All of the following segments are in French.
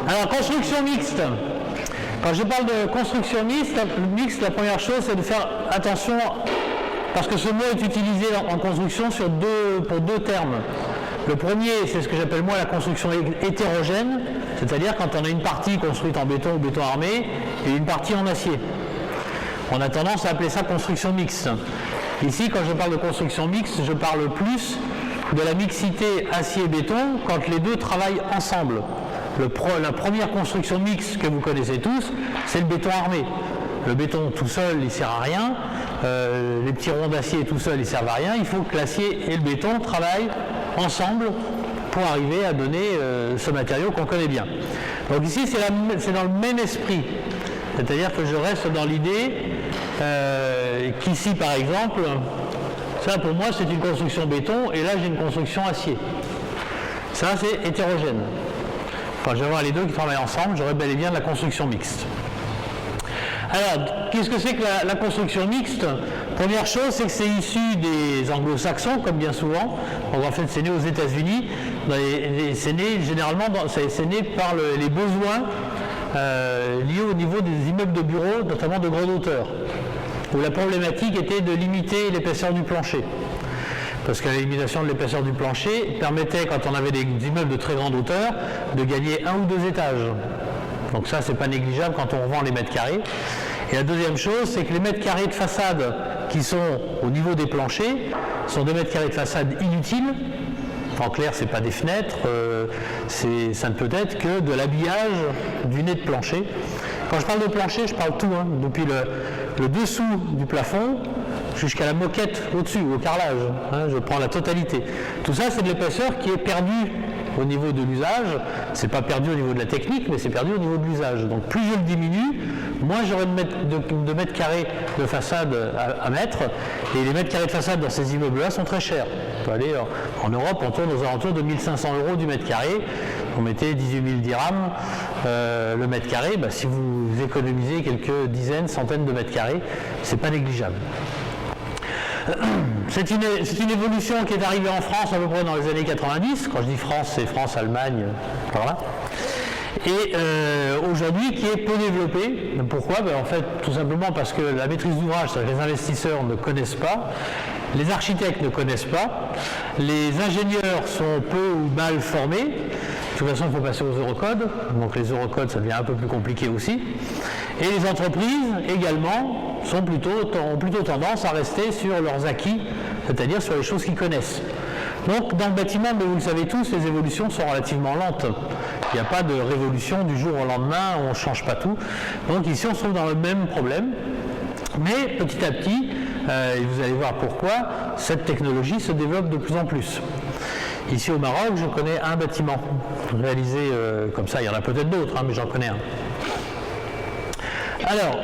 Alors, construction mixte. Quand je parle de construction mixte, la première chose, c'est de faire attention, parce que ce mot est utilisé en construction pour deux termes. Le premier, c'est ce que j'appelle moi la construction hétérogène, c'est-à-dire quand on a une partie construite en béton ou béton armé et une partie en acier. On a tendance à appeler ça construction mixte. Ici, quand je parle de construction mixte, je parle plus de la mixité acier-béton quand les deux travaillent ensemble. La première construction mixte que vous connaissez tous, c'est le béton armé. Le béton tout seul, il ne sert à rien. Les petits ronds d'acier tout seul, ils ne servent à rien. Il faut que l'acier et le béton travaillent ensemble pour arriver à donner ce matériau qu'on connaît bien. Donc ici, c'est dans le même esprit. C'est-à-dire que je reste dans l'idée qu'ici, par exemple, ça pour moi, c'est une construction béton et là, j'ai une construction acier. Ça, c'est hétérogène. Enfin, je vais voir les deux qui travaillent ensemble, j'aurai bel et bien de la construction mixte. Alors, qu'est-ce que c'est que la construction mixte? Première chose, c'est que c'est issu des anglo-saxons, comme bien souvent. Donc, en fait, c'est né aux États-Unis. C'est né généralement, c'est né par les besoins liés au niveau des immeubles de bureaux, notamment de grande hauteur, où la problématique était de limiter l'épaisseur du plancher. Parce que la limitation de l'épaisseur du plancher permettait, quand on avait des immeubles de très grande hauteur, de gagner 1 ou 2 étages. Donc ça, c'est pas négligeable quand on revend les mètres carrés. Et la deuxième chose, c'est que les mètres carrés de façade qui sont au niveau des planchers sont des mètres carrés de façade inutiles. En clair, c'est pas des fenêtres, ça ne peut être que de l'habillage du nez de plancher. Quand je parle de plancher, je parle tout, hein, depuis le dessous du plafond jusqu'à la moquette au-dessus, au carrelage. Hein, je prends la totalité. Tout ça, c'est de l'épaisseur qui est perdue au niveau de l'usage. C'est pas perdu au niveau de la technique, mais c'est perdu au niveau de l'usage. Donc plus je le diminue, moins j'aurai de mètres carrés de façade à mettre. Et les mètres carrés de façade dans ces immeubles-là sont très chers. On peut aller en Europe, on tourne aux alentours de 1 500 € du mètre carré. On mettait 18 000 dirhams le mètre carré. Bah, si vous économisez quelques dizaines, centaines de mètres carrés, c'est pas négligeable. C'est une évolution qui est arrivée en France à peu près dans les années 90. Quand je dis France, c'est France, Allemagne, par là. Et aujourd'hui, qui est peu développée. Pourquoi? En fait, tout simplement parce que la maîtrise d'ouvrage, c'est-à-dire que les investisseurs ne connaissent pas, les architectes ne connaissent pas, les ingénieurs sont peu ou mal formés. De toute façon, il faut passer aux eurocodes. Donc les eurocodes, ça devient un peu plus compliqué aussi. Et les entreprises, également, ont plutôt tendance à rester sur leurs acquis, c'est-à-dire sur les choses qu'ils connaissent. Donc, dans le bâtiment, mais vous le savez tous, les évolutions sont relativement lentes. Il n'y a pas de révolution du jour au lendemain, on ne change pas tout. Donc ici, on se trouve dans le même problème. Mais petit à petit, et vous allez voir pourquoi, cette technologie se développe de plus en plus. Ici au Maroc, je connais un bâtiment réalisé comme ça. Il y en a peut-être d'autres, hein, mais j'en connais un. Alors,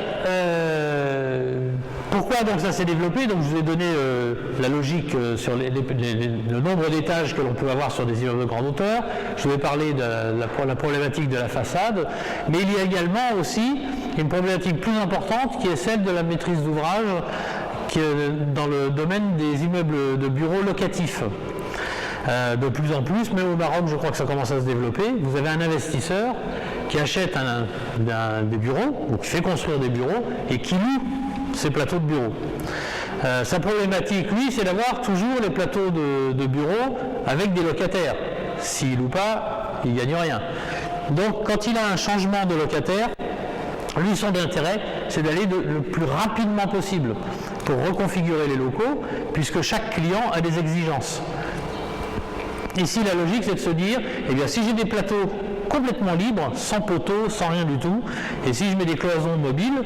pourquoi donc ça s'est développé? Donc je vous ai donné la logique sur le nombre d'étages que l'on peut avoir sur des immeubles de grande hauteur. Je vous ai parlé de la problématique de la façade, mais il y a également aussi une problématique plus importante qui est celle de la maîtrise d'ouvrage dans le domaine des immeubles de bureaux locatifs. De plus en plus, même au Maroc, je crois que ça commence à se développer. Vous avez un investisseur qui achète des bureaux, ou qui fait construire des bureaux, et qui loue ces plateaux de bureaux. Sa problématique, lui, c'est d'avoir toujours les plateaux de bureaux avec des locataires. S'il loue pas, il ne gagne rien. Donc, quand il a un changement de locataire, lui, son intérêt, c'est d'aller le plus rapidement possible pour reconfigurer les locaux, puisque chaque client a des exigences. Ici, la logique, c'est de se dire, eh bien, si j'ai des plateaux complètement libres, sans poteaux, sans rien du tout, et si je mets des cloisons mobiles,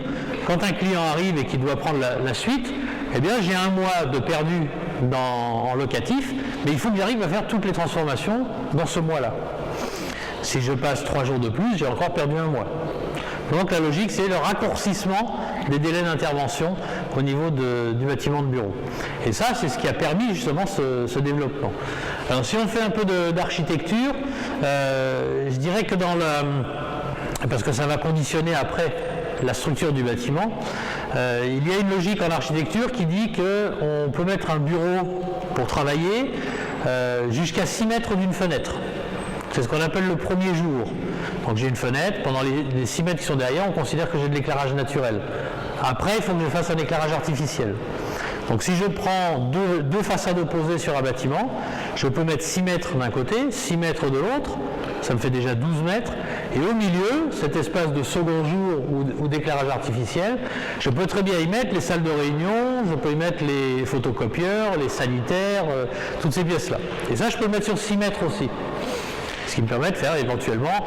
quand un client arrive et qu'il doit prendre la suite, eh bien, j'ai un mois de perdu en locatif, mais il faut que j'arrive à faire toutes les transformations dans ce mois-là. Si je passe 3 jours de plus, j'ai encore perdu un mois. Donc la logique, c'est le raccourcissement des délais d'intervention au niveau du bâtiment de bureau. Et ça, c'est ce qui a permis justement ce développement. Alors si on fait un peu d'architecture, je dirais que parce que ça va conditionner après la structure du bâtiment. Il y a une logique en architecture qui dit qu'on peut mettre un bureau pour travailler jusqu'à 6 mètres d'une fenêtre. C'est ce qu'on appelle le premier jour. Donc j'ai une fenêtre, pendant les 6 mètres qui sont derrière, on considère que j'ai de l'éclairage naturel. Après, il faut que je fasse un éclairage artificiel. Donc si je prends deux façades opposées sur un bâtiment, je peux mettre 6 mètres d'un côté, 6 mètres de l'autre, ça me fait déjà 12 mètres, et au milieu, cet espace de second jour ou d'éclairage artificiel, je peux très bien y mettre les salles de réunion, je peux y mettre les photocopieurs, les sanitaires, toutes ces pièces-là. Et ça, je peux le mettre sur 6 mètres aussi. Ce qui me permet de faire éventuellement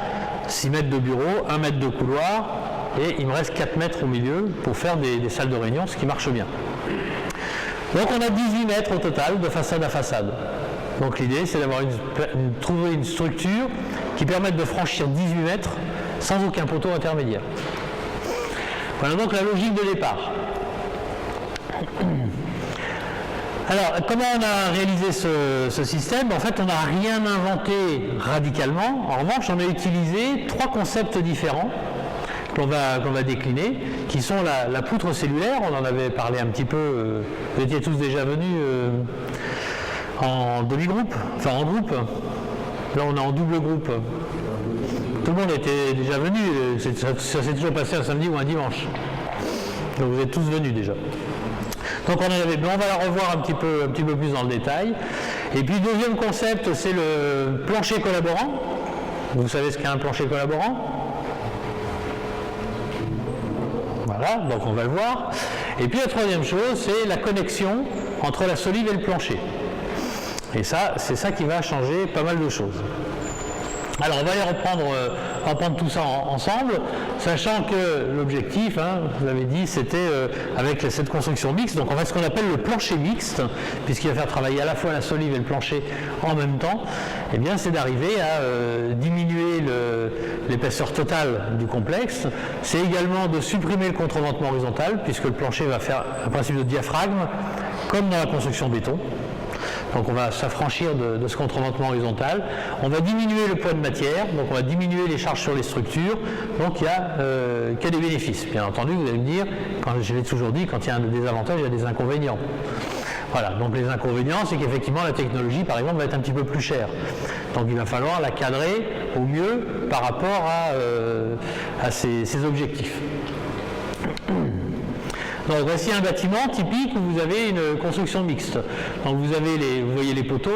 6 mètres de bureau, 1 mètre de couloir, et il me reste 4 mètres au milieu pour faire des salles de réunion, ce qui marche bien. Donc on a 18 mètres au total de façade à façade. Donc l'idée c'est d'avoir trouver une structure qui permette de franchir 18 mètres sans aucun poteau intermédiaire. Voilà donc la logique de départ. Alors, comment on a réalisé ce système? En fait, on n'a rien inventé radicalement. En revanche, on a utilisé 3 concepts différents qu'on va décliner, qui sont la poutre cellulaire. On en avait parlé un petit peu. Vous étiez tous déjà venus en demi-groupe, enfin en groupe. Là, on est en double groupe. Tout le monde était déjà venu. Ça s'est toujours passé un samedi ou un dimanche. Donc, vous êtes tous venus déjà. Donc on va la revoir un petit peu plus dans le détail. Et puis le deuxième concept, c'est le plancher collaborant. Vous savez ce qu'est un plancher collaborant? Voilà, donc on va le voir. Et puis la troisième chose, c'est la connexion entre la solive et le plancher. Et ça, c'est ça qui va changer pas mal de choses. Alors on va aller reprendre tout ça ensemble, sachant que l'objectif, vous l'avez dit, c'était avec cette construction mixte, donc en fait ce qu'on appelle le plancher mixte, puisqu'il va faire travailler à la fois la solive et le plancher en même temps, eh bien c'est d'arriver à diminuer l'épaisseur totale du complexe. C'est également de supprimer le contreventement horizontal, puisque le plancher va faire un principe de diaphragme, comme dans la construction béton. Donc on va s'affranchir de ce contreventement horizontal. On va diminuer le poids de matière, donc on va diminuer les charges sur les structures. Donc il y a des bénéfices. Bien entendu, vous allez me dire, je l'ai toujours dit, quand il y a des avantages, il y a des inconvénients. Voilà, donc les inconvénients, c'est qu'effectivement la technologie, par exemple, va être un petit peu plus chère. Donc il va falloir la cadrer au mieux par rapport à ces objectifs. Donc voici un bâtiment typique où vous avez une construction mixte. Donc vous voyez les poteaux,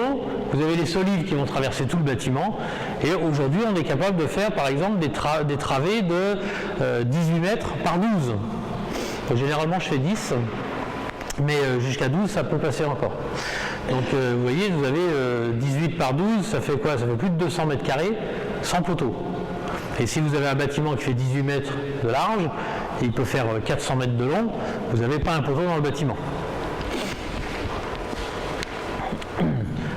vous avez les solives qui vont traverser tout le bâtiment, et aujourd'hui on est capable de faire par exemple des travées de 18 mètres par 12. Donc, généralement je fais 10, mais jusqu'à 12 ça peut passer encore. Donc vous voyez, vous avez 18 par 12, ça fait quoi? Ça fait plus de 200 mètres carrés sans poteau. Et si vous avez un bâtiment qui fait 18 mètres de large, et il peut faire 400 mètres de long, vous n'avez pas un poteau dans le bâtiment.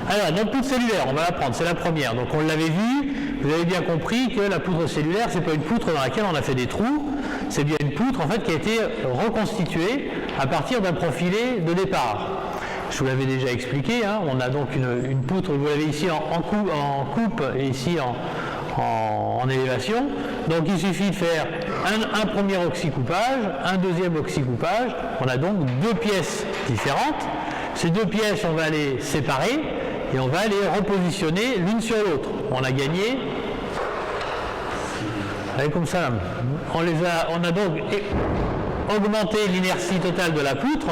Alors, notre poutre cellulaire, on va la prendre, c'est la première. Donc on l'avait vu, vous avez bien compris que la poutre cellulaire, c'est pas une poutre dans laquelle on a fait des trous, c'est bien une poutre en fait qui a été reconstituée à partir d'un profilé de départ. Je vous l'avais déjà expliqué, on a donc une poutre, vous l'avez ici en coupe et ici en élévation. Donc il suffit de faire un premier oxycoupage, un deuxième oxycoupage. On a donc 2 pièces différentes. Ces 2 pièces, on va les séparer et on va les repositionner l'une sur l'autre. On a gagné. Allez, comme ça. On a donc augmenté l'inertie totale de la poutre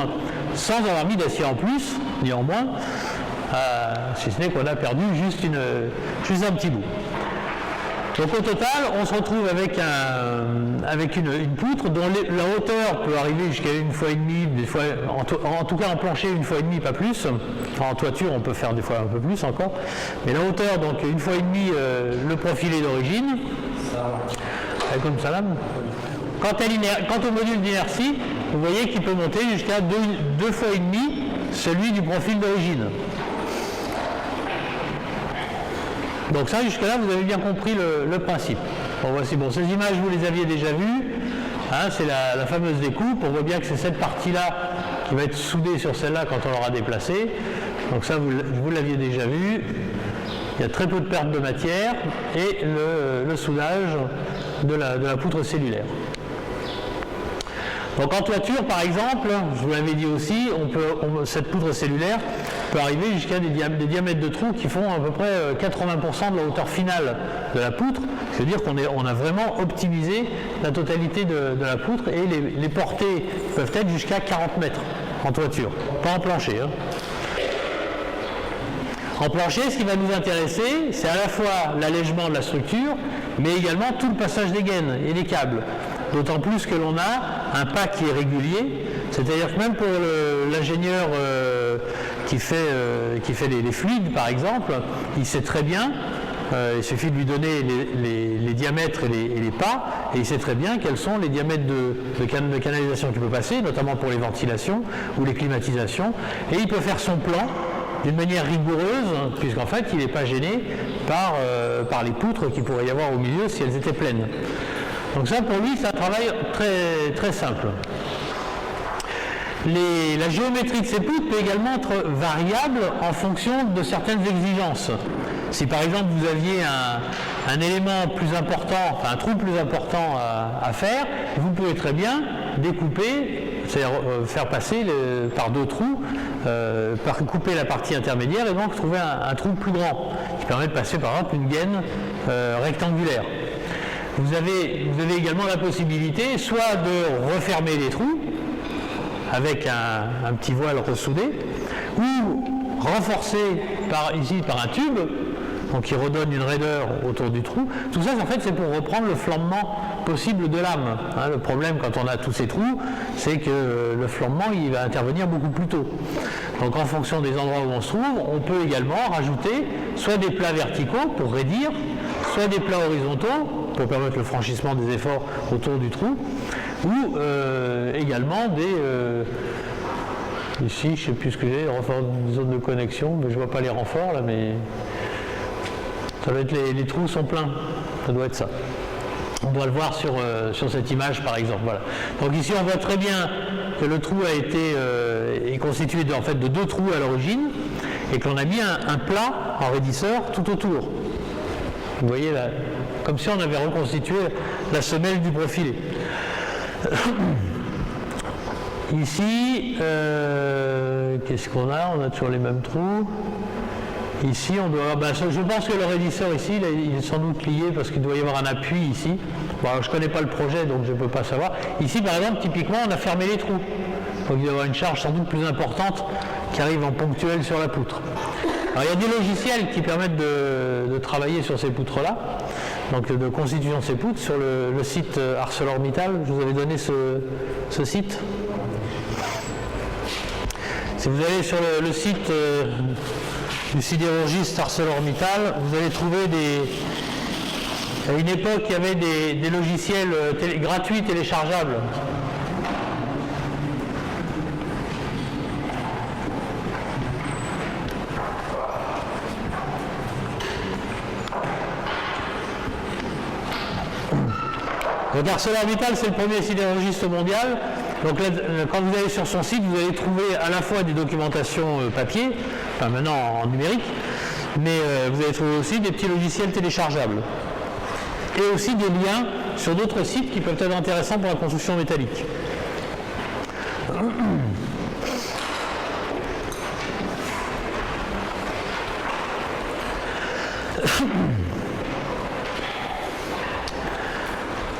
sans avoir mis d'acier en plus, ni en moins, si ce n'est qu'on a perdu juste un petit bout. Donc au total, on se retrouve avec une poutre dont la hauteur peut arriver jusqu'à 1,5 fois, des fois, en tout cas en plancher 1,5 fois, pas plus. En toiture, on peut faire des fois un peu plus encore. Mais la hauteur, donc 1,5 fois, le profilé d'origine. Comme ça là. Quant au module d'inertie, vous voyez qu'il peut monter jusqu'à 2,5 fois celui du profil d'origine. Donc ça, jusque-là, vous avez bien compris le principe. Bon, voici, ces images, vous les aviez déjà vues. C'est la fameuse découpe. On voit bien que c'est cette partie-là qui va être soudée sur celle-là quand on l'aura déplacée. Donc ça, vous l'aviez déjà vu. Il y a très peu de perte de matière et le soudage de la poutre cellulaire. Donc en toiture, par exemple, je vous l'avais dit aussi, cette poutre cellulaire peut arriver jusqu'à des diamètres de trous qui font à peu près 80% de la hauteur finale de la poutre. C'est-à-dire qu'on a vraiment optimisé la totalité de la poutre et les portées peuvent être jusqu'à 40 mètres en toiture, pas en plancher. Hein. En plancher, ce qui va nous intéresser, c'est à la fois l'allègement de la structure, mais également tout le passage des gaines et des câbles. D'autant plus que l'on a un pas qui est régulier, c'est-à-dire que même pour l'ingénieur qui fait les fluides, par exemple, il sait très bien, il suffit de lui donner les diamètres et les pas, et il sait très bien quels sont les diamètres de canalisation qu'il peut passer, notamment pour les ventilations ou les climatisations, et il peut faire son plan d'une manière rigoureuse, puisqu'en fait il n'est pas gêné par les poutres qu'il pourrait y avoir au milieu si elles étaient pleines. Donc ça pour lui c'est un travail très, très simple. La géométrie de ces poutres peut également être variable en fonction de certaines exigences. Si par exemple vous aviez un élément plus important, enfin un trou plus important à faire, vous pouvez très bien découper, c'est-à-dire faire passer par deux trous, couper la partie intermédiaire et donc trouver un trou plus grand, qui permet de passer par exemple une gaine rectangulaire. Vous avez également la possibilité soit de refermer les trous avec un petit voile ressoudé, ou renforcer ici par un tube, donc qui redonne une raideur autour du trou. Tout ça, en fait, c'est pour reprendre le flambement possible de lame. Hein, le problème, quand on a tous ces trous, c'est que le flambement, il va intervenir beaucoup plus tôt. Donc, en fonction des endroits où on se trouve, on peut également rajouter soit des plats verticaux pour raidir, soit des plats horizontaux pour permettre le franchissement des efforts autour du trou, ou également ici, je ne sais plus ce que j'ai, renforts de zone de connexion, mais je ne vois pas les renforts là, mais ça doit être les trous sont pleins, ça doit être ça. On doit le voir sur cette image par exemple. Voilà. Donc ici on voit très bien que le trou est constitué de deux trous à l'origine et qu'on a mis un plat en raidisseur tout autour. Vous voyez là, comme si on avait reconstitué la semelle du profilé. Ici, qu'est-ce qu'on a? On a toujours les mêmes trous. Ici, on doit avoir, je pense que le raidisseur ici, il est sans doute lié parce qu'il doit y avoir un appui ici. Bon, je ne connais pas le projet, donc je ne peux pas savoir. Ici, par exemple, typiquement, on a fermé les trous. Donc il doit y avoir une charge sans doute plus importante qui arrive en ponctuel sur la poutre. Alors, il y a des logiciels qui permettent de travailler sur ces poutres-là, donc de constitution de ces poutres, sur le site ArcelorMittal. Je vous avais donné ce site. Si vous allez sur le site du sidérurgiste ArcelorMittal, vous allez trouver à une époque, il y avait des logiciels gratuits téléchargeables. Donc ArcelorMittal, c'est le premier sidérurgiste mondial. Donc là, quand vous allez sur son site, vous allez trouver à la fois des documentations papier, enfin maintenant en numérique, mais vous allez trouver aussi des petits logiciels téléchargeables. Et aussi des liens sur d'autres sites qui peuvent être intéressants pour la construction métallique.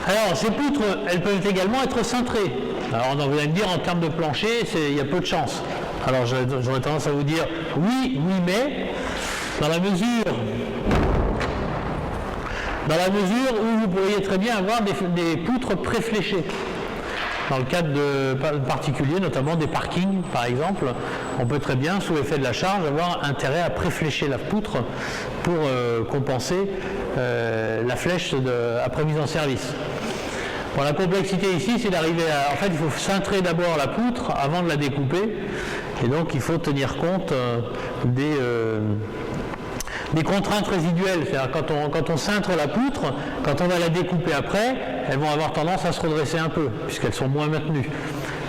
Alors, ces poutres, elles peuvent également être cintrées. Alors, vous allez me dire, en termes de plancher, il y a peu de chance. Alors, j'aurais tendance à vous dire oui, mais, dans la mesure où vous pourriez très bien avoir des poutres préfléchées. Dans le cadre de particulier, notamment des parkings, par exemple, on peut très bien, sous l'effet de la charge, avoir intérêt à préflécher la poutre pour compenser la flèche après mise en service. Bon, la complexité ici, c'est d'arriver à... En fait, il faut cintrer d'abord la poutre avant de la découper. Et donc, il faut tenir compte des contraintes résiduelles. C'est-à-dire quand on cintre la poutre, quand on va la découper après, elles vont avoir tendance à se redresser un peu, puisqu'elles sont moins maintenues.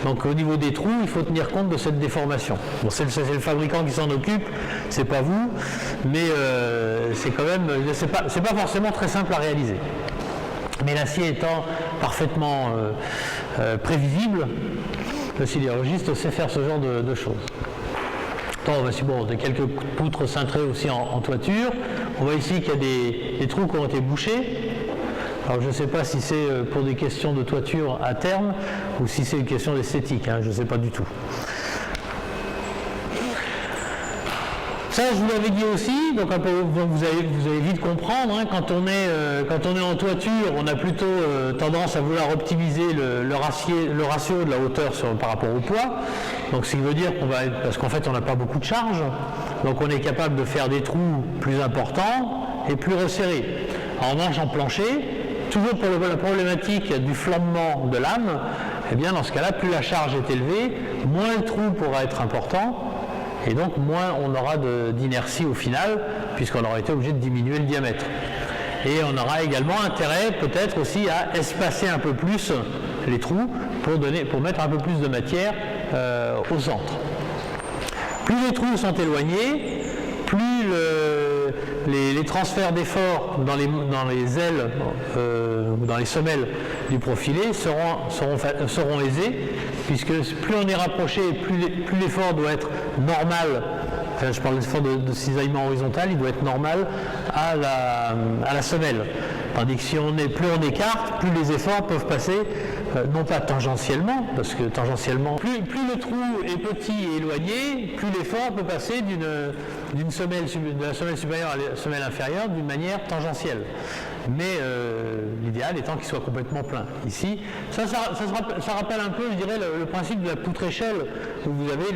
Donc au niveau des trous, il faut tenir compte de cette déformation. Bon, c'est le fabricant qui s'en occupe, c'est pas vous, mais c'est quand même, c'est pas forcément très simple à réaliser. Mais l'acier étant parfaitement prévisible, le sidérurgiste sait faire ce genre de choses. Bon, quelques poutres cintrées aussi en toiture. On voit ici qu'il y a des trous qui ont été bouchés. Alors je ne sais pas si c'est pour des questions de toiture à terme ou si c'est une question d'esthétique, hein, je ne sais pas du tout. Ça, je vous l'avais dit aussi, donc vous allez vite comprendre, hein, quand on est en toiture, on a plutôt tendance à vouloir optimiser le ratio de la hauteur par rapport au poids. Donc ce qui veut dire parce qu'en fait on n'a pas beaucoup de charge, donc on est capable de faire des trous plus importants et plus resserrés. En revanche, en plancher, toujours pour la problématique du flambement de lame, eh bien dans ce cas-là, plus la charge est élevée, moins le trou pourra être important, et donc moins on aura d'inertie au final, puisqu'on aura été obligé de diminuer le diamètre. Et on aura également intérêt peut-être aussi à espacer un peu plus les trous pour mettre un peu plus de matière au centre. Plus les trous sont éloignés, plus les transferts d'effort dans les ailes ou dans les semelles du profilé seront aisés, puisque plus on est rapproché, plus l'effort doit être normal. Enfin, je parle d'effort de cisaillement horizontal, il doit être normal à la semelle. Tandis que plus on écarte, plus les efforts peuvent passer, non pas tangentiellement, parce que tangentiellement, plus le trou est petit et éloigné, plus l'effort peut passer de la semelle supérieure à la semelle inférieure d'une manière tangentielle. Mais l'idéal étant qu'il soit complètement plein. Ici, ça rappelle un peu, je dirais, le principe de la poutre-échelle, où vous avez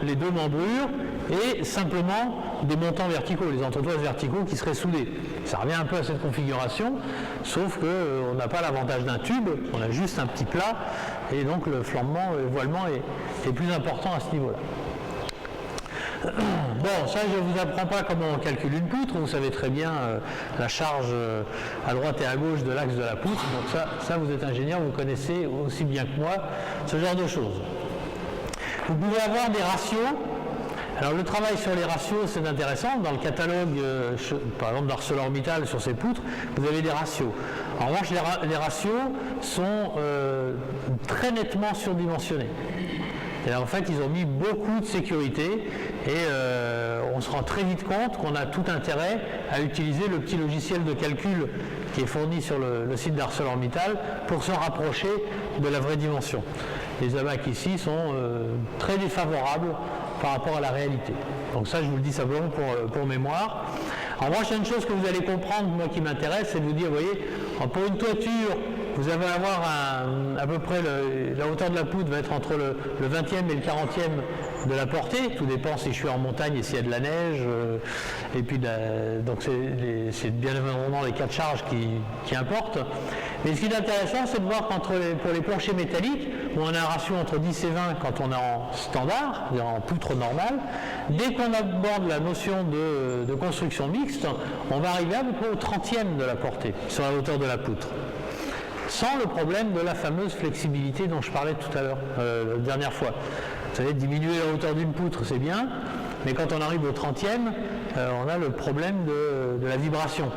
les deux membrures et simplement des montants verticaux, les entretoises verticaux qui seraient soudés. Ça revient un peu à cette configuration, sauf qu'on n'a pas l'avantage d'un tube, on a juste un petit plat, et donc le flambement, le voilement est plus important à ce niveau-là. Bon, ça je ne vous apprends pas comment on calcule une poutre, vous savez très bien la charge à droite et à gauche de l'axe de la poutre, donc ça vous êtes ingénieur, vous connaissez aussi bien que moi ce genre de choses. Vous pouvez avoir des ratios. Alors le travail sur les ratios c'est intéressant, dans le catalogue par exemple d'ArcelorMittal sur ces poutres, vous avez des ratios. En revanche les ratios sont très nettement surdimensionnés. Et en fait, ils ont mis beaucoup de sécurité et on se rend très vite compte qu'on a tout intérêt à utiliser le petit logiciel de calcul qui est fourni sur le site d'ArcelorMittal pour se rapprocher de la vraie dimension. Les abacs ici sont très défavorables par rapport à la réalité. Donc ça, je vous le dis simplement pour mémoire. En revanche, il y a une chose que vous allez comprendre, moi qui m'intéresse, c'est de vous dire, vous voyez, pour une toiture, vous allez avoir à peu près la hauteur de la poutre va être entre le 20e et le 40e de la portée, tout dépend si je suis en montagne et s'il y a de la neige, et puis donc c'est bien évidemment les cas de charge qui importent. Mais ce qui est intéressant, c'est de voir pour les planchers métalliques, où on a un ratio entre 10 et 20 quand on est en standard, c'est-à-dire en poutre normale, dès qu'on aborde la notion de construction mixte, on va arriver à peu près au 30e de la portée, sur la hauteur de la poutre. Sans le problème de la fameuse flexibilité dont je parlais tout à l'heure, la dernière fois. Vous savez, diminuer la hauteur d'une poutre, c'est bien, mais quand on arrive au 30e, on a le problème de la vibration.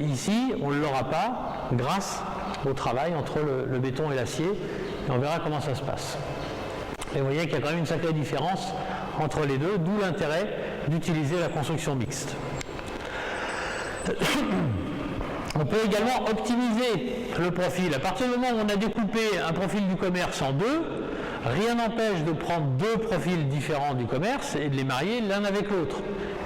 Ici, on ne l'aura pas grâce au travail entre le béton et l'acier, et on verra comment ça se passe. Et vous voyez qu'il y a quand même une sacrée différence entre les deux, d'où l'intérêt d'utiliser la construction mixte. On peut également optimiser le profil. À partir du moment où on a découpé un profil du commerce en deux, rien n'empêche de prendre deux profils différents du commerce et de les marier l'un avec l'autre.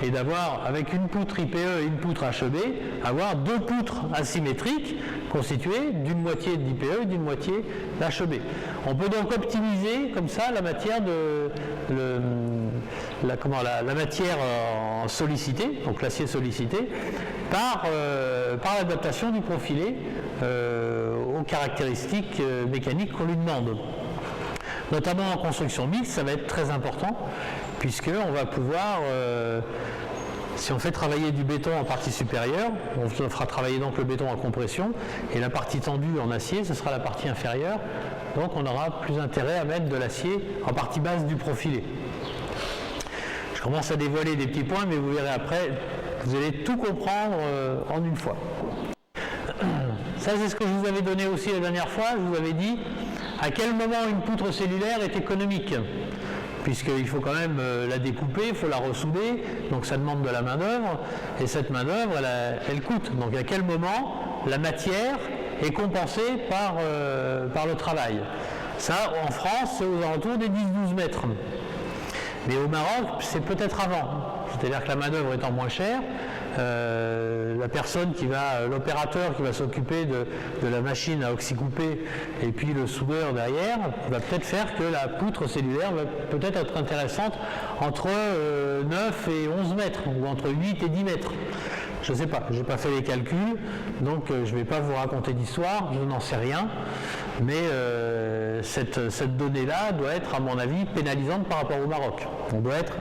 Et d'avoir, avec une poutre IPE et une poutre HEB, avoir deux poutres asymétriques constituées d'une moitié d'IPE et d'une moitié d'HEB. On peut donc optimiser comme ça la matière la matière sollicitée, donc l'acier sollicité, par l'adaptation du profilé aux caractéristiques mécaniques qu'on lui demande. Notamment en construction mixte, ça va être très important, puisqu'on va pouvoir, si on fait travailler du béton en partie supérieure, on fera travailler donc le béton en compression, et la partie tendue en acier, ce sera la partie inférieure, donc on aura plus intérêt à mettre de l'acier en partie basse du profilé. Je commence à dévoiler des petits points, mais vous verrez après, vous allez tout comprendre en une fois. Ça, c'est ce que je vous avais donné aussi la dernière fois. Je vous avais dit à quel moment une poutre cellulaire est économique. Puisqu'il faut quand même la découper, il faut la ressouder, donc ça demande de la main-d'œuvre, et cette main-d'œuvre, elle coûte. Donc à quel moment la matière est compensée par le travail. Ça, en France, c'est aux alentours des 10-12 mètres. Mais au Maroc, c'est peut-être avant. C'est-à-dire que la main-d'œuvre étant moins chère, l'opérateur qui va s'occuper de la machine à oxycouper et puis le soudeur derrière va peut-être faire que la poutre cellulaire va peut-être être intéressante entre 9 et 11 mètres ou entre 8 et 10 mètres. Je ne sais pas, je n'ai pas fait les calculs, donc je ne vais pas vous raconter d'histoire, je n'en sais rien, mais cette donnée-là doit être, à mon avis, pénalisante par rapport au Maroc. On doit être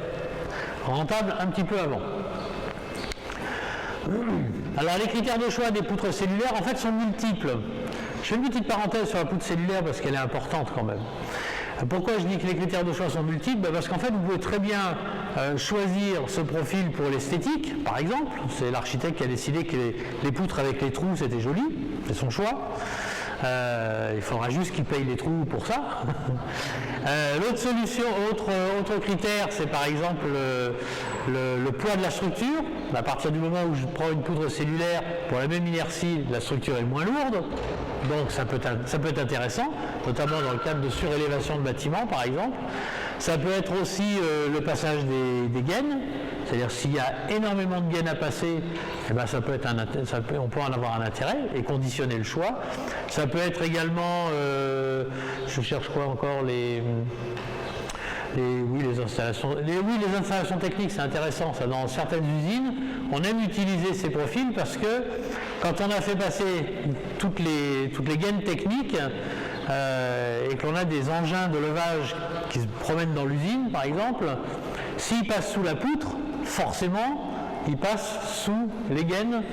rentable un petit peu avant. Alors les critères de choix des poutres cellulaires en fait sont multiples. Je fais une petite parenthèse sur la poutre cellulaire parce qu'elle est importante quand même. Pourquoi je dis que les critères de choix sont multiples? Parce qu'en fait vous pouvez très bien choisir ce profil pour l'esthétique par exemple. C'est l'architecte qui a décidé que les poutres avec les trous c'était joli, c'est son choix. Il faudra juste qu'il paye les trous pour ça. L'autre solution, autre critère, c'est par exemple le poids de la structure. À partir du moment où je prends une poutre cellulaire, pour la même inertie, la structure est moins lourde. Donc ça peut être intéressant, notamment dans le cadre de surélévation de bâtiments par exemple. Ça peut être aussi le passage des gaines. C'est-à-dire s'il y a énormément de gaines à passer, eh ben on peut en avoir un intérêt et conditionner le choix. Ça peut être également, je cherche quoi encore, les installations techniques, c'est intéressant. Ça, dans certaines usines, on aime utiliser ces profils parce que quand on a fait passer toutes les gaines techniques et qu'on a des engins de levage qui se promènent dans l'usine, par exemple, s'ils passent sous la poutre, forcément, ils passent sous les gaines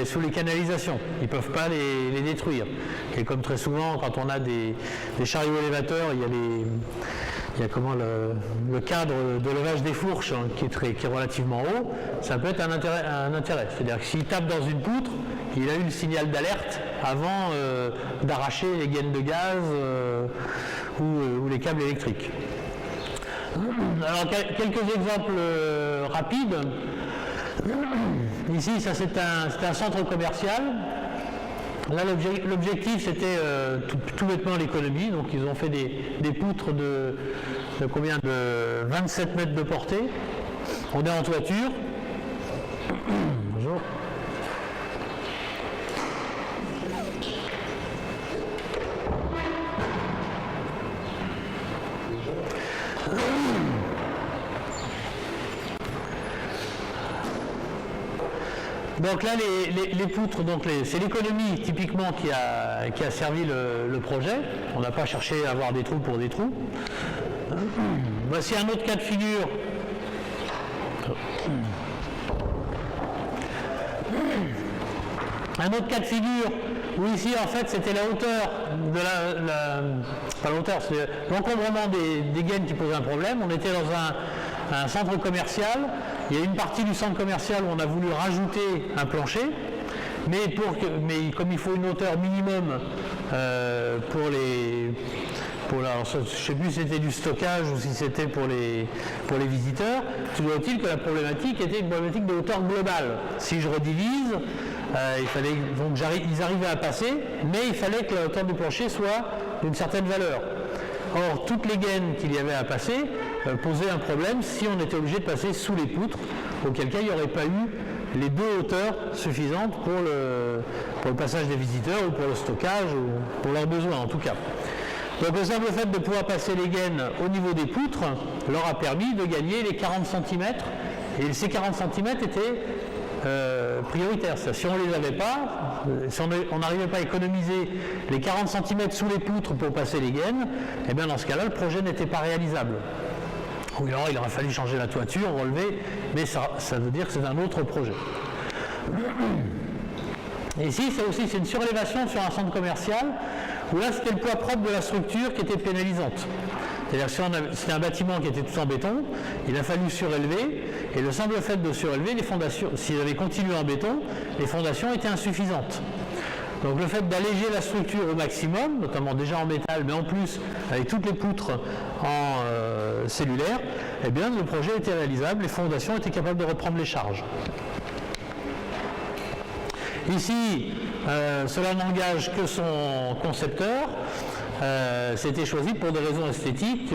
et sous les canalisations. Ils ne peuvent pas les détruire. Et comme très souvent, quand on a des chariots élévateurs, il y a le cadre de levage des fourches qui est relativement haut, ça peut être un intérêt. C'est-à-dire que s'il tape dans une poutre, il a eu le signal d'alerte avant d'arracher les gaines de gaz ou les câbles électriques. Alors quelques exemples rapides. Ici, ça c'était un centre commercial. Là, l'objectif c'était tout bêtement l'économie. Donc ils ont fait des poutres de combien de 27 mètres de portée. On est en toiture. Bonjour. Donc là, les poutres, c'est l'économie typiquement qui a servi le projet. On n'a pas cherché à avoir des trous pour des trous. Voici un autre cas de figure. Un autre cas de figure où ici en fait c'était la hauteur pas la hauteur, c'est l'encombrement des gaines qui posait un problème. On était dans un centre commercial. Il y a une partie du centre commercial où on a voulu rajouter un plancher, mais comme il faut une hauteur minimum alors, je ne sais plus si c'était du stockage ou si c'était pour les visiteurs, toujours est-il que la problématique était une problématique de hauteur globale. Si je redivise, ils arrivaient à passer, mais il fallait que la hauteur du plancher soit d'une certaine valeur. Or, toutes les gaines qu'il y avait à passer posaient un problème si on était obligé de passer sous les poutres, auquel cas il n'y aurait pas eu les deux hauteurs suffisantes pour le passage des visiteurs ou pour le stockage ou pour leurs besoins en tout cas. Donc le simple fait de pouvoir passer les gaines au niveau des poutres leur a permis de gagner les 40 cm et ces 40 cm étaient prioritaires. Si on ne les avait pas, si on n'arrivait pas à économiser les 40 cm sous les poutres pour passer les gaines, et bien dans ce cas-là, le projet n'était pas réalisable. Ou alors il aurait fallu changer la toiture, relever, mais ça veut dire que c'est un autre projet. Et ici, c'est une surélévation sur un centre commercial, où là c'était le poids propre de la structure qui était pénalisante. C'est-à-dire que si c'était un bâtiment qui était tout en béton, il a fallu surélever, et le simple fait de surélever, les fondations, s'ils avaient continué en béton, les fondations étaient insuffisantes. Donc le fait d'alléger la structure au maximum, notamment déjà en métal, mais en plus avec toutes les poutres en cellulaire, eh bien le projet était réalisable, les fondations étaient capables de reprendre les charges. Ici, cela n'engage que son concepteur. C'était choisi pour des raisons esthétiques.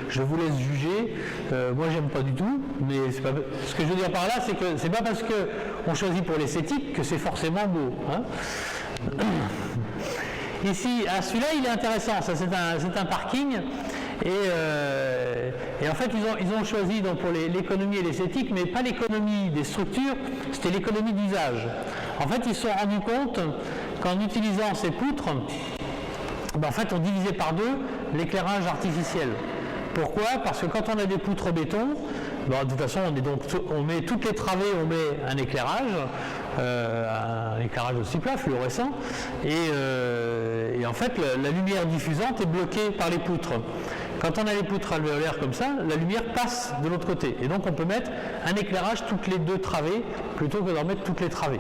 Je vous laisse juger. Moi, j'aime pas du tout. Mais pas, ce que je veux dire par là, c'est que c'est pas parce qu'on choisit pour l'esthétique que c'est forcément beau. Hein. Ici, celui-là, il est intéressant. Ça, c'est un parking. Et en fait, ils ont choisi donc, pour l'économie et l'esthétique, mais pas l'économie des structures, c'était l'économie d'usage. En fait, ils se sont rendus compte qu'en utilisant ces poutres, ben, en fait, on divisait par deux l'éclairage artificiel. Pourquoi? Parce que quand on a des poutres béton, ben, de toute façon, on met toutes les travées, on met un éclairage aussi plat, fluorescent, et en fait, la lumière diffusante est bloquée par les poutres. Quand on a les poutres alvéolaires comme ça, la lumière passe de l'autre côté. Et donc on peut mettre un éclairage toutes les deux travées plutôt que d'en mettre toutes les travées.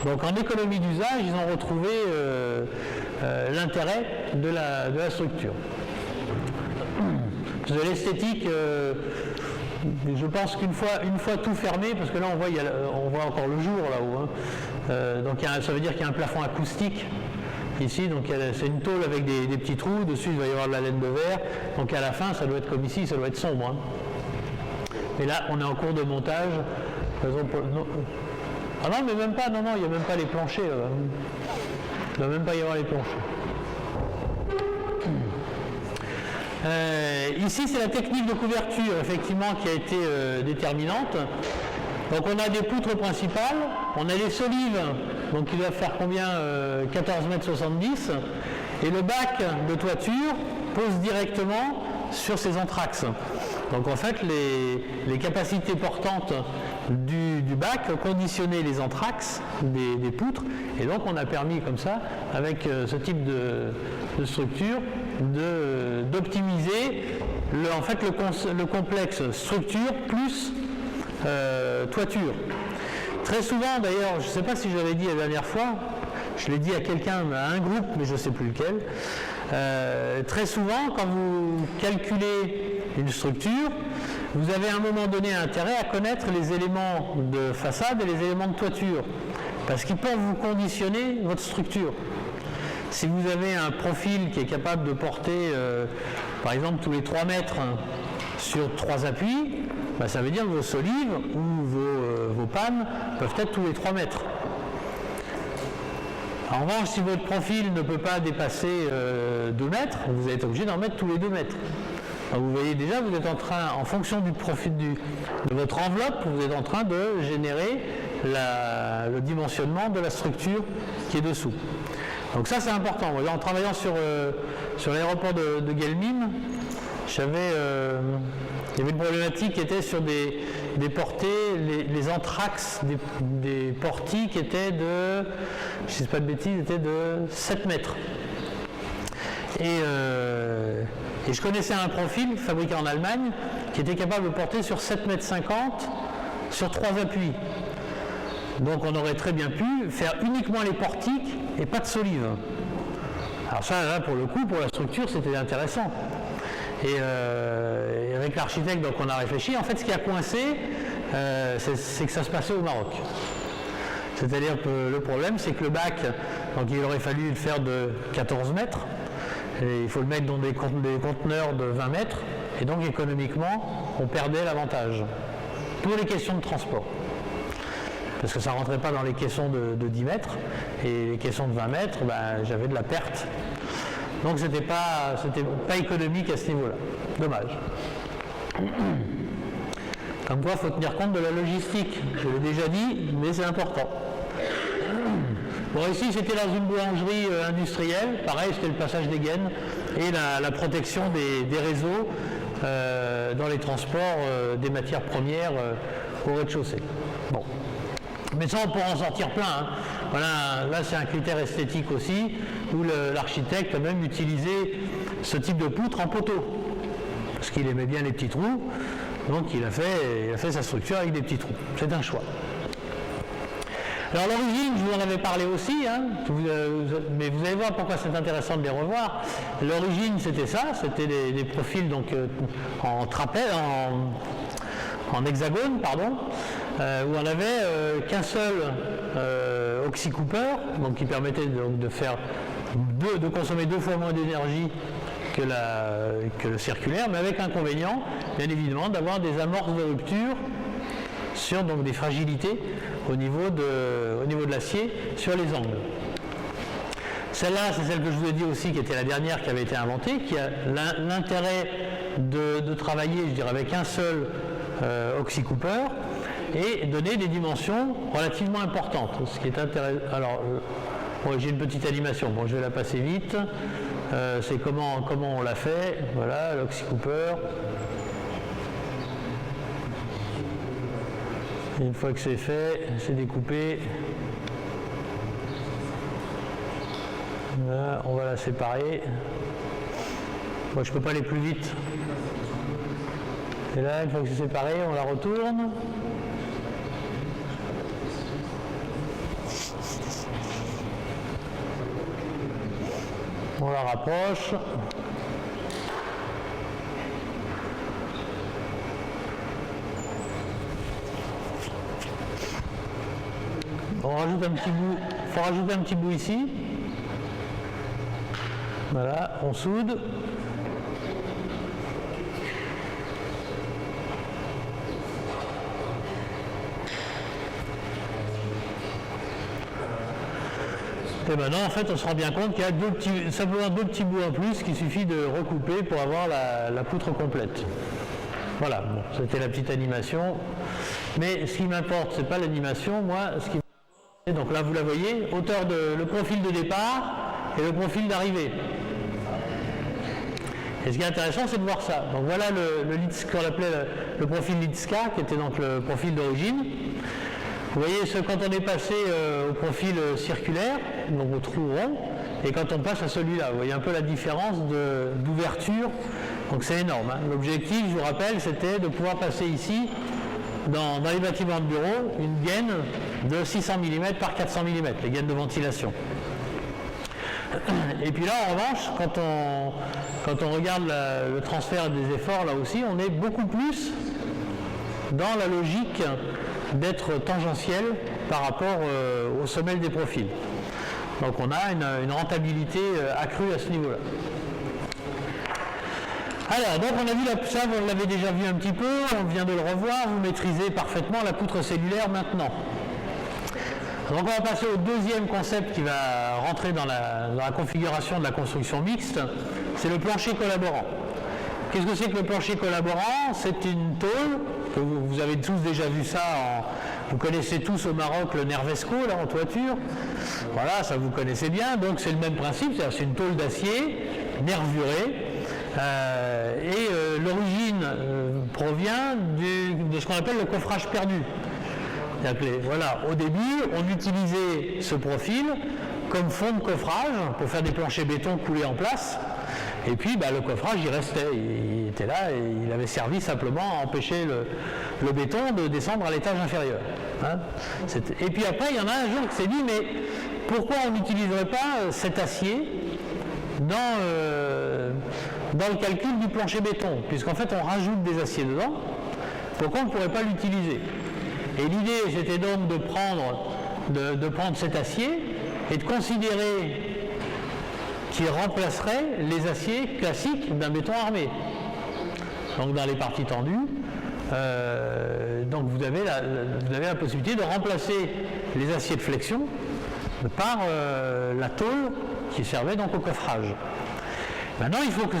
Donc en économie d'usage, ils ont retrouvé l'intérêt de la structure. De l'esthétique, je pense qu'une fois tout fermé, parce que là on voit encore le jour là-haut, hein, donc ça veut dire qu'il y a un plafond acoustique. Ici, donc c'est une tôle avec des petits trous, dessus il va y avoir de la laine de verre, donc à la fin ça doit être comme ici, ça doit être sombre. Hein. Et là on est en cours de montage. Ah non, mais même pas, non, il n'y a même pas les planchers là. Il ne doit même pas y avoir les planchers. Ici c'est la technique de couverture effectivement qui a été déterminante. Donc on a des poutres principales, on a les solives, donc qui doivent faire combien 14,70 m, et le bac de toiture pose directement sur ces anthrax. Donc en fait les capacités portantes du bac conditionnaient les anthrax des poutres, et donc on a permis comme ça, avec ce type de structure, d'optimiser le complexe structure plus toiture. Très souvent d'ailleurs, je ne sais pas si je l'avais dit la dernière fois, je l'ai dit à quelqu'un, à un groupe, mais je ne sais plus lequel, très souvent quand vous calculez une structure, vous avez à un moment donné intérêt à connaître les éléments de façade et les éléments de toiture, parce qu'ils peuvent vous conditionner votre structure. Si vous avez un profil qui est capable de porter, par exemple, tous les 3 mètres sur 3 appuis, ben, ça veut dire que vos solives ou vos pannes peuvent être tous les 3 mètres. En revanche, si votre profil ne peut pas dépasser 2 mètres, vous êtes obligé d'en mettre tous les 2 mètres. Donc vous voyez déjà, vous êtes en train, en fonction du profil de votre enveloppe, vous êtes en train de générer le dimensionnement de la structure qui est dessous. Donc ça c'est important. En travaillant sur l'aéroport de Guelmim, il y avait une problématique qui était sur des portées, les anthrax des portis qui étaient de, je ne dis pas de bêtises, étaient de 7 mètres. Et je connaissais un profil fabriqué en Allemagne qui était capable de porter sur 7,50 mètres sur 3 appuis. Donc on aurait très bien pu faire uniquement les portiques et pas de solives. Alors ça, là, pour le coup, pour la structure, c'était intéressant. Et avec l'architecte, donc on a réfléchi. En fait, ce qui a coincé, c'est que ça se passait au Maroc. C'est-à-dire que le problème, c'est que le bac, donc il aurait fallu le faire de 14 mètres. Et il faut le mettre dans des conteneurs de 20 mètres. Et donc économiquement, on perdait l'avantage. Pour les questions de transport. Parce que ça ne rentrait pas dans les caissons de 10 mètres, et les caissons de 20 mètres, ben, j'avais de la perte. Donc c'était pas économique à ce niveau-là. Dommage. Comme quoi, il faut tenir compte de la logistique. Je l'ai déjà dit, mais c'est important. Bon, ici, c'était dans une boulangerie industrielle. Pareil, c'était le passage des gaines et la protection des réseaux dans les transports des matières premières au rez-de-chaussée. Bon. Mais ça, on pourra en sortir plein. Hein. Voilà, là, c'est un critère esthétique aussi, où l'architecte a même utilisé ce type de poutre en poteau. Parce qu'il aimait bien les petits trous, donc il a fait sa structure avec des petits trous. C'est un choix. Alors l'origine, je vous en avais parlé aussi, hein, mais vous allez voir pourquoi c'est intéressant de les revoir. L'origine, c'était ça, c'était des profils donc, en trapèze, en hexagone, pardon, où on n'avait qu'un seul oxycoupeur, donc qui permettait donc, de consommer 2 fois moins d'énergie que le circulaire, mais avec inconvénient, bien évidemment, d'avoir des amorces de rupture sur donc, des fragilités au niveau de l'acier sur les angles. Celle-là, c'est celle que je vous ai dit aussi, qui était la dernière qui avait été inventée, qui a l'intérêt de travailler, je dirais, avec un seul oxycoupeur et donner des dimensions relativement importantes. Ce qui est intéressant. Alors, j'ai une petite animation. Bon, je vais la passer vite. C'est comment on l'a fait. Voilà, l'oxycoupeur. Une fois que c'est fait, c'est découpé. Là, on va la séparer. Moi, je ne peux pas aller plus vite. Et là, une fois que c'est séparé, on la retourne. On la rapproche. On rajoute un petit bout. Il faut rajouter un petit bout ici. Voilà, on soude. Et maintenant, en fait, on se rend bien compte qu'il y a simplement 2 petits bouts en plus qu'il suffit de recouper pour avoir la poutre complète. Voilà, bon, c'était la petite animation. Mais ce qui m'importe, c'est pas l'animation. Moi, ce qui m'importe, donc là, vous la voyez, le profil de départ et le profil d'arrivée. Et ce qui est intéressant, c'est de voir ça. Donc voilà ce qu'on appelait le profil Litska, qui était donc le profil d'origine. Vous voyez, quand on est passé au profil circulaire, donc au trou rond, et quand on passe à celui-là, vous voyez un peu la différence d'ouverture. Donc c'est énorme. Hein. L'objectif, je vous rappelle, c'était de pouvoir passer ici, dans les bâtiments de bureau, une gaine de 600 mm par 400 mm, les gaines de ventilation. Et puis là, en revanche, quand on regarde le transfert des efforts, là aussi, on est beaucoup plus dans la logique d'être tangentiel par rapport aux semelles des profils. Donc on a une rentabilité accrue à ce niveau-là. Alors, donc on a vu ça, on l'avait déjà vu un petit peu, on vient de le revoir, vous maîtrisez parfaitement la poutre cellulaire maintenant. Donc on va passer au deuxième concept qui va rentrer dans la configuration de la construction mixte, c'est le plancher collaborant. Qu'est-ce que c'est que le plancher collaborant? C'est une tôle, que vous avez tous déjà vu ça, vous connaissez tous au Maroc le Nervesco, là en toiture. Voilà, ça vous connaissez bien, donc c'est le même principe, c'est une tôle d'acier nervurée. L'origine provient de ce qu'on appelle le coffrage perdu. Voilà, au début, on utilisait ce profil comme fond de coffrage pour faire des planchers béton coulés en place. Et puis le coffrage, il restait, il était là et il avait servi simplement à empêcher le béton de descendre à l'étage inférieur. Hein. Et puis après, il y en a un jour qui s'est dit, mais pourquoi on n'utiliserait pas cet acier dans le calcul du plancher béton, puisqu'en fait on rajoute des aciers dedans, pourquoi on ne pourrait pas l'utiliser? Et l'idée c'était donc de prendre cet acier et de considérer qu'il remplacerait les aciers classiques d'un béton armé. Donc dans les parties tendues, donc vous avez la possibilité de remplacer les aciers de flexion par la tôle qui servait donc au coffrage. Maintenant, il faut que,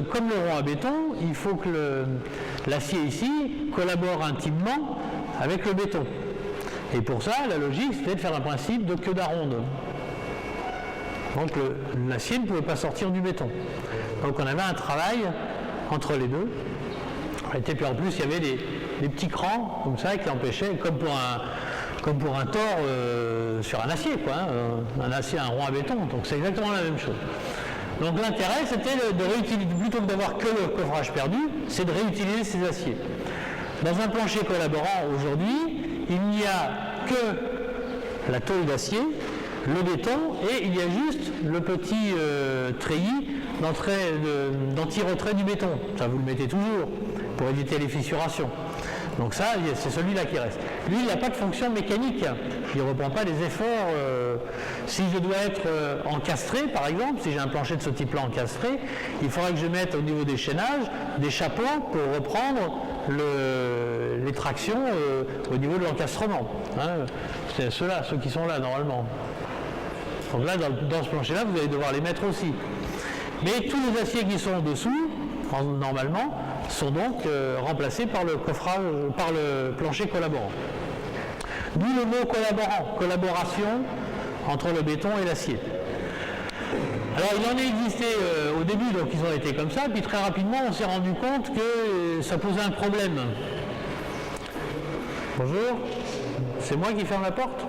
comme le rond à béton, il faut que l'acier ici collabore intimement avec le béton. Et pour ça, la logique, c'était de faire un principe de queue d'aronde. Donc l'acier ne pouvait pas sortir du béton. Donc on avait un travail entre les deux. Et puis en plus, il y avait des petits crans comme ça qui empêchaient, comme pour un tore sur un acier, quoi, hein, un rond à béton. Donc c'est exactement la même chose. Donc l'intérêt, c'était de réutiliser, plutôt que d'avoir que le coffrage perdu, c'est de réutiliser ces aciers. Dans un plancher collaborant aujourd'hui, il n'y a que la tôle d'acier, le béton, et il y a juste le petit treillis d'anti-retrait du béton. Ça, vous le mettez toujours pour éviter les fissurations. Donc ça, c'est celui-là qui reste. Lui, il n'a pas de fonction mécanique. Il ne reprend pas les efforts. Si je dois être encastré, par exemple, si j'ai un plancher de ce type-là encastré, il faudra que je mette au niveau des chaînages des chapeaux pour reprendre les tractions au niveau de l'encastrement. Hein. C'est ceux qui sont là normalement. Donc là, dans ce plancher-là, vous allez devoir les mettre aussi. Mais tous les aciers qui sont dessous, normalement, sont donc remplacés par le coffrage, par le plancher collaborant. D'où le mot collaborant, collaboration entre le béton et l'acier. Alors il en a existé au début, donc ils ont été comme ça, puis très rapidement on s'est rendu compte que ça posait un problème. Bonjour, c'est moi qui ferme la porte ?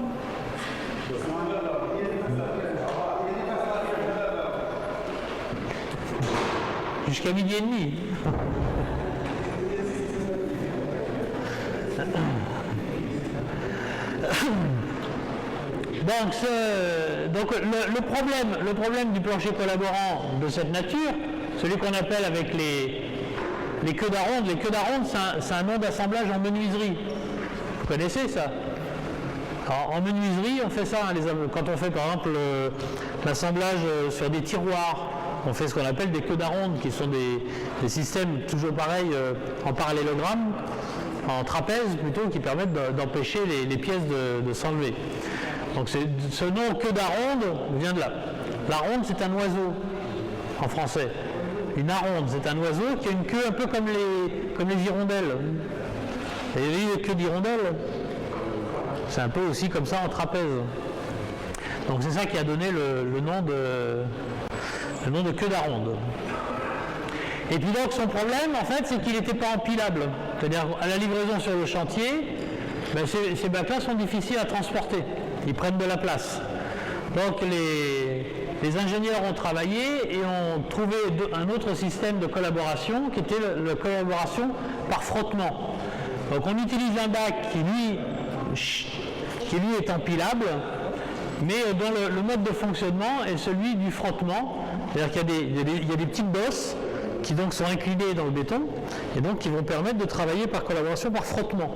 Jusqu'à 12h30. Donc le problème du plancher collaborant de cette nature, celui qu'on appelle avec les queues d'aronde, c'est un nom d'assemblage en menuiserie. Vous connaissez ça? Alors, en menuiserie, on fait ça, hein, quand on fait par exemple l'assemblage sur des tiroirs, on fait ce qu'on appelle des queues d'aronde, qui sont des systèmes toujours pareils en parallélogramme, en trapèze plutôt, qui permettent d'empêcher les pièces de s'enlever. Donc ce nom queue d'aronde vient de là. La ronde, c'est un oiseau en français. Une aronde, c'est un oiseau qui a une queue un peu comme les hirondelles. Vous avez vu les queues d'hirondelles? C'est un peu aussi comme ça en trapèze. Donc c'est ça qui a donné le nom de queue d'aronde. Et puis donc son problème, en fait, c'est qu'il n'était pas empilable. C'est-à-dire à la livraison sur le chantier, ces bacs-là sont difficiles à transporter. Ils prennent de la place. Donc les ingénieurs ont travaillé et ont trouvé un autre système de collaboration qui était la collaboration par frottement. Donc on utilise un bac qui lui est empilable, mais dont le mode de fonctionnement est celui du frottement. C'est-à-dire qu'il y a des petites bosses qui donc sont inclinées dans le béton et donc qui vont permettre de travailler par collaboration par frottement.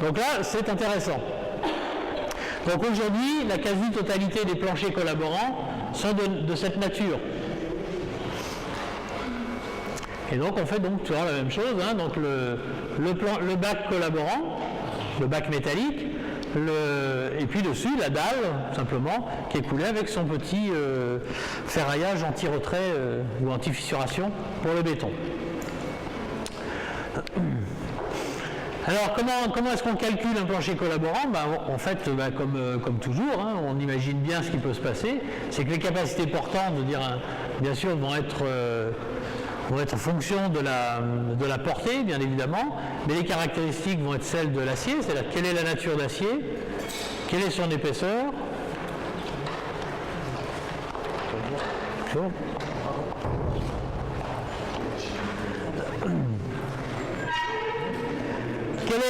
Donc là, c'est intéressant. Donc aujourd'hui, la quasi-totalité des planchers collaborants sont de cette nature. Et donc on fait donc toujours la même chose, hein, donc le bac collaborant, le bac métallique, et puis dessus la dalle simplement qui est coulée avec son petit ferraillage anti-retrait ou anti-fissuration pour le béton. Alors comment est-ce qu'on calcule un plancher collaborant? En fait, comme toujours, hein, on imagine bien ce qui peut se passer, c'est que les capacités portantes, bien sûr, vont être en fonction de la portée, bien évidemment, mais les caractéristiques vont être celles de l'acier, c'est-à-dire quelle est la nature d'acier, quelle est son épaisseur. Quelle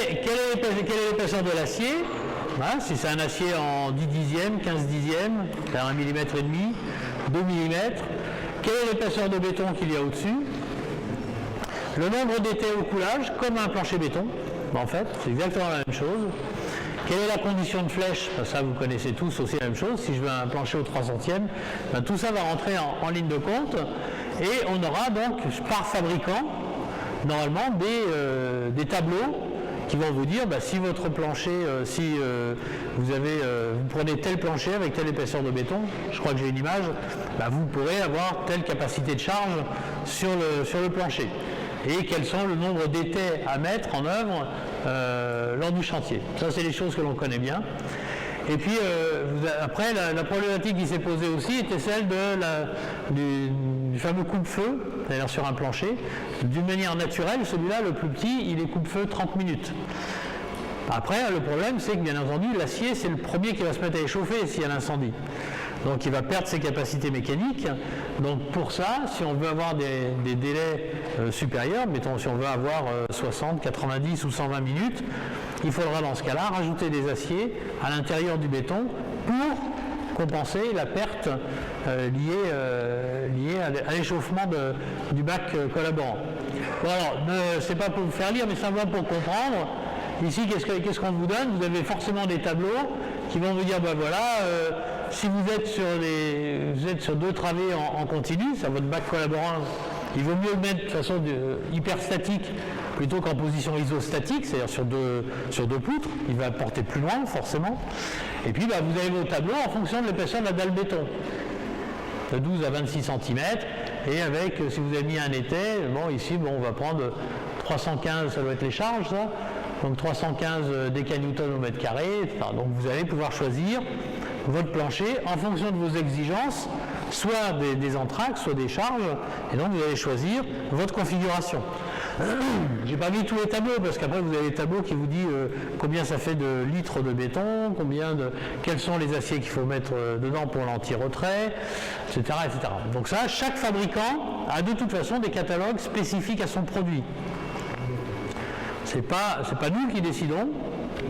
est l'épaisseur de l'acier? Si c'est un acier en 10 dixièmes, 15 dixièmes, c'est-à-dire 1,5 mm, 2 mm, quelle est l'épaisseur de béton qu'il y a au-dessus? Le nombre d'étais au coulage, comme un plancher béton, en fait, c'est exactement la même chose. Quelle est la condition de flèche? Ça, vous connaissez tous aussi la même chose. Si je veux un plancher au 300e, tout ça va rentrer en ligne de compte. Et on aura donc, par fabricant, normalement, des tableaux qui vont vous dire si votre plancher, vous prenez tel plancher avec telle épaisseur de béton, je crois que j'ai une image, vous pourrez avoir telle capacité de charge sur le plancher. Et quels sont le nombre d'étais à mettre en œuvre lors du chantier. Ça, c'est les choses que l'on connaît bien. Et puis, après, la problématique qui s'est posée aussi était celle du fameux coupe-feu, c'est-à-dire sur un plancher. D'une manière naturelle, celui-là, le plus petit, il est coupe-feu 30 minutes. Après, le problème, c'est que, bien entendu, l'acier, c'est le premier qui va se mettre à échauffer s'il y a l'incendie. Donc il va perdre ses capacités mécaniques. Donc pour ça, si on veut avoir des délais supérieurs, mettons si on veut avoir 60, 90 ou 120 minutes, il faudra dans ce cas-là rajouter des aciers à l'intérieur du béton pour compenser la perte liée à l'échauffement du bac collaborant. Bon alors, c'est pas pour vous faire lire, mais simplement pour comprendre. Ici, qu'est-ce qu'on vous donne? Vous avez forcément des tableaux qui vont vous dire, ben voilà, si vous êtes sur deux travées en continu, c'est votre bac collaborant, il vaut mieux le mettre de façon hyperstatique plutôt qu'en position isostatique, c'est-à-dire sur deux poutres, il va porter plus loin forcément. Et puis ben, vous avez vos tableaux en fonction de l'épaisseur de la dalle béton, de 12 à 26 cm, et avec, si vous avez mis un étai, bon ici bon, on va prendre 315, ça doit être les charges ça, donc 315 décanewtons au mètre carré, etc. Donc vous allez pouvoir choisir votre plancher en fonction de vos exigences, soit des entraques, soit des charges, et donc vous allez choisir votre configuration. J'ai pas mis tous les tableaux, parce qu'après vous avez les tableaux qui vous disent combien ça fait de litres de béton, quels sont les aciers qu'il faut mettre dedans pour l'anti-retrait, etc., etc. Donc ça, chaque fabricant a de toute façon des catalogues spécifiques à son produit. C'est pas nous qui décidons,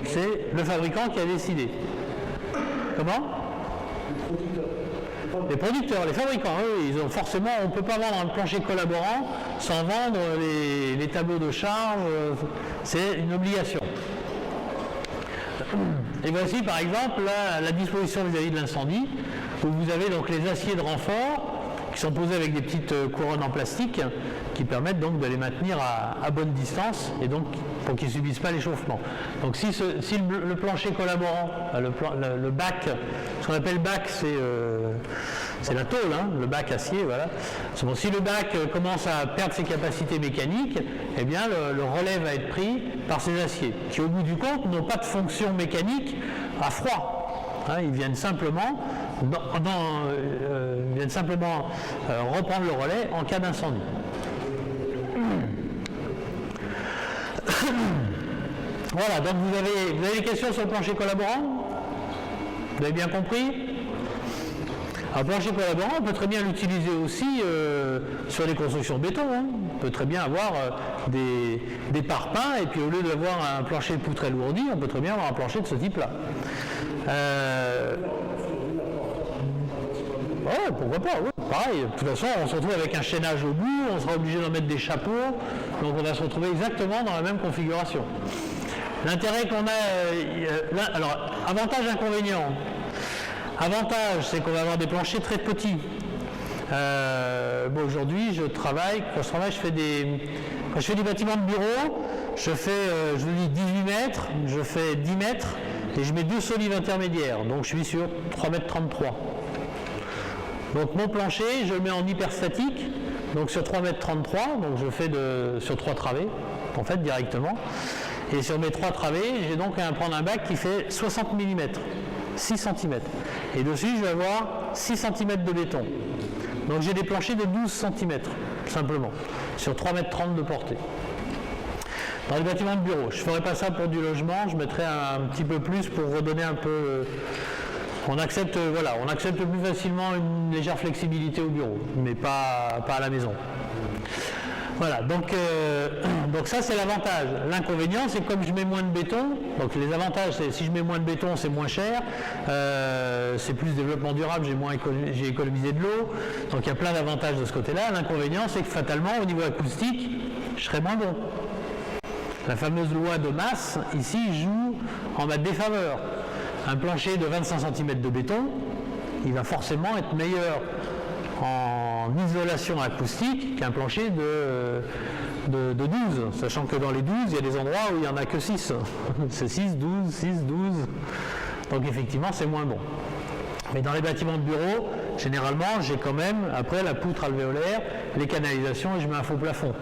c'est le fabricant qui a décidé. Comment ? Les producteurs, les fabricants, eux, ils ont forcément, on ne peut pas vendre un plancher collaborant sans vendre les tableaux de charge, c'est une obligation. Et voici par exemple la disposition vis-à-vis de l'incendie, où vous avez donc les aciers de renfort qui sont posés avec des petites couronnes en plastique qui permettent donc de les maintenir à bonne distance et donc pour qu'ils ne subissent pas l'échauffement. Donc si le plancher collaborant, le bac, ce qu'on appelle bac, c'est la tôle, hein, le bac acier, voilà. Bon, si le bac commence à perdre ses capacités mécaniques, eh bien le relais va être pris par ces aciers, qui au bout du compte n'ont pas de fonction mécanique à froid. Hein, ils viennent simplement reprendre le relais en cas d'incendie. Voilà, donc vous avez des questions sur le plancher collaborant? Vous avez bien compris? Alors, plancher collaborant, on peut très bien l'utiliser aussi sur les constructions béton. Hein. On peut très bien avoir des parpaings, et puis au lieu d'avoir un plancher de poutre alourdi, on peut très bien avoir un plancher de ce type-là. Ouais, pourquoi pas, ouais. Pareil, de toute façon, on se retrouve avec un chaînage au bout, on sera obligé d'en mettre des chapeaux, donc on va se retrouver exactement dans la même configuration. L'intérêt qu'on a, alors, avantage, inconvénient. Avantage, c'est qu'on va avoir des planchers très petits. Bon, aujourd'hui, quand je fais des bâtiments de bureau, je vous dis 18 mètres, je fais 10 mètres, et je mets 2 solives intermédiaires, donc je suis sur 3,33 mètres. Donc mon plancher, je le mets en hyperstatique, donc sur 3,33 mètres, donc je fais sur 3 travées, en fait, directement. Et sur mes 3 travées, j'ai donc à prendre un bac qui fait 60 mm, 6 cm. Et dessus, je vais avoir 6 cm de béton. Donc j'ai des planchers de 12 cm, simplement, sur 3,30 mètres de portée. Dans les bâtiments de bureau, je ne ferai pas ça pour du logement, je mettrai un petit peu plus pour redonner un peu... On accepte plus facilement une légère flexibilité au bureau, mais pas à la maison. Voilà, donc ça c'est l'avantage. L'inconvénient, c'est que comme je mets moins de béton, donc les avantages, c'est si je mets moins de béton, c'est moins cher, c'est plus développement durable, j'ai économisé de l'eau, donc il y a plein d'avantages de ce côté-là. L'inconvénient, c'est que fatalement, au niveau acoustique, je serai moins bon. La fameuse loi de masse, ici, joue en ma défaveur. Un plancher de 25 cm de béton, il va forcément être meilleur en isolation acoustique qu'un plancher de 12, sachant que dans les 12, il y a des endroits où il n'y en a que 6. C'est 6, 12, 6, 12. Donc effectivement, c'est moins bon. Mais dans les bâtiments de bureau, généralement, j'ai quand même, après la poutre alvéolaire, les canalisations et je mets un faux plafond.